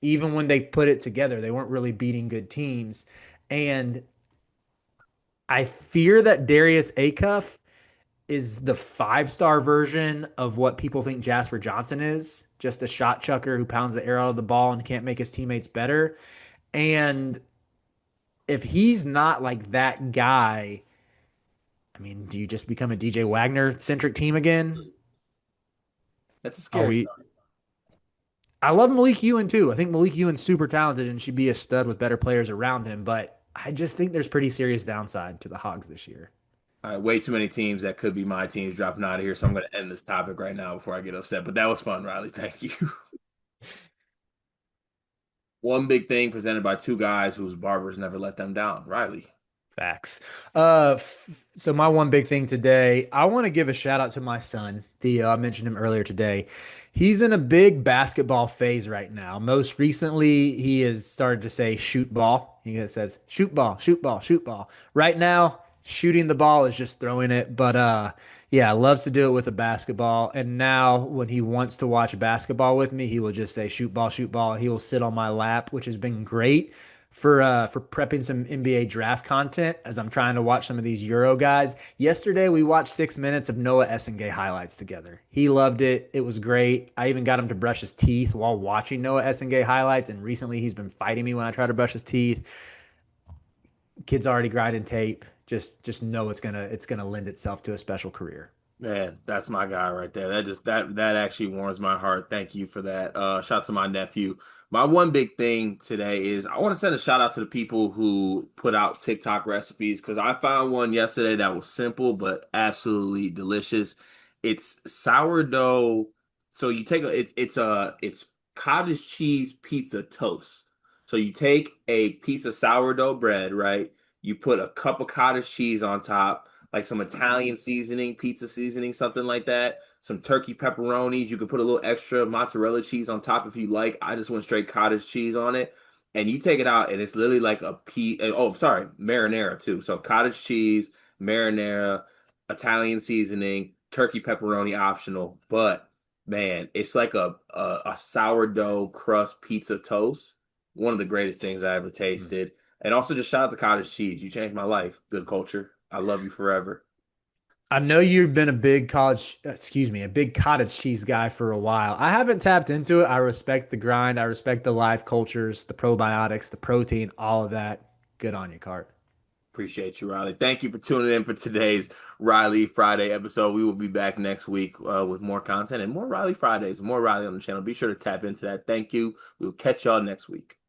Even when they put it together, they weren't really beating good teams. And I fear that Darius Acuff is the 5-star version of what people think Jasper Johnson is, just a shot chucker who pounds the air out of the ball and can't make his teammates better. And if he's not like that guy, I mean, do you just become a DJ Wagner centric team again? That's a Are scary we? thought. I love Malik Ewan too. I think Malik Ewan's super talented and should be a stud with better players around him, but I just think there's pretty serious downside to the Hogs this year. All right, way too many teams that could be my teams dropping out of here, so I'm going to end this topic right now before I get upset. But that was fun, Riley. Thank you. One big thing presented by two guys whose barbers never let them down. Riley. Facts. So my one big thing today, I want to give a shout out to my son, Theo. I mentioned him earlier today. He's in a big basketball phase right now. Most recently, he has started to say shoot ball. He says shoot ball, shoot ball, shoot ball. Right now, shooting the ball is just throwing it, but yeah, loves to do it with a basketball. And now when he wants to watch basketball with me, he will just say shoot ball, and he will sit on my lap, which has been great for prepping some NBA draft content as I'm trying to watch some of these Euro guys. Yesterday we watched 6 minutes of Noah Essengay highlights together. He loved it. It was great. I even got him to brush his teeth while watching Noah Essengay highlights, and recently he's been fighting me when I try to brush his teeth. Kid's already grinding tape. Just know it's gonna lend itself to a special career. Man, that's my guy right there. That actually warms my heart. Thank you for that. Shout out to my nephew. My one big thing today is I want to send a shout out to the people who put out TikTok recipes because I found one yesterday that was simple but absolutely delicious. It's sourdough. So you take it's cottage cheese pizza toast. So you take a piece of sourdough bread, right? You put a cup of cottage cheese on top, like some Italian seasoning, pizza seasoning, something like that. Some turkey pepperonis. You could put a little extra mozzarella cheese on top if you like. I just went straight cottage cheese on it. And you take it out, and it's literally like a pea. Oh, sorry, marinara too. So cottage cheese, marinara, Italian seasoning, turkey pepperoni optional. But man, it's like a sourdough crust pizza toast. One of the greatest things I ever Mm. tasted. And also just shout out to cottage cheese. You changed my life. Good culture. I love you forever. I know you've been a big a big cottage cheese guy for a while. I haven't tapped into it. I respect the grind. I respect the live cultures, the probiotics, the protein, all of that. Good on you, Cart. Appreciate you, Riley. Thank you for tuning in for today's Riley Friday episode. We will be back next week with more content and more Riley Fridays, more Riley on the channel. Be sure to tap into that. Thank you. We will catch y'all next week.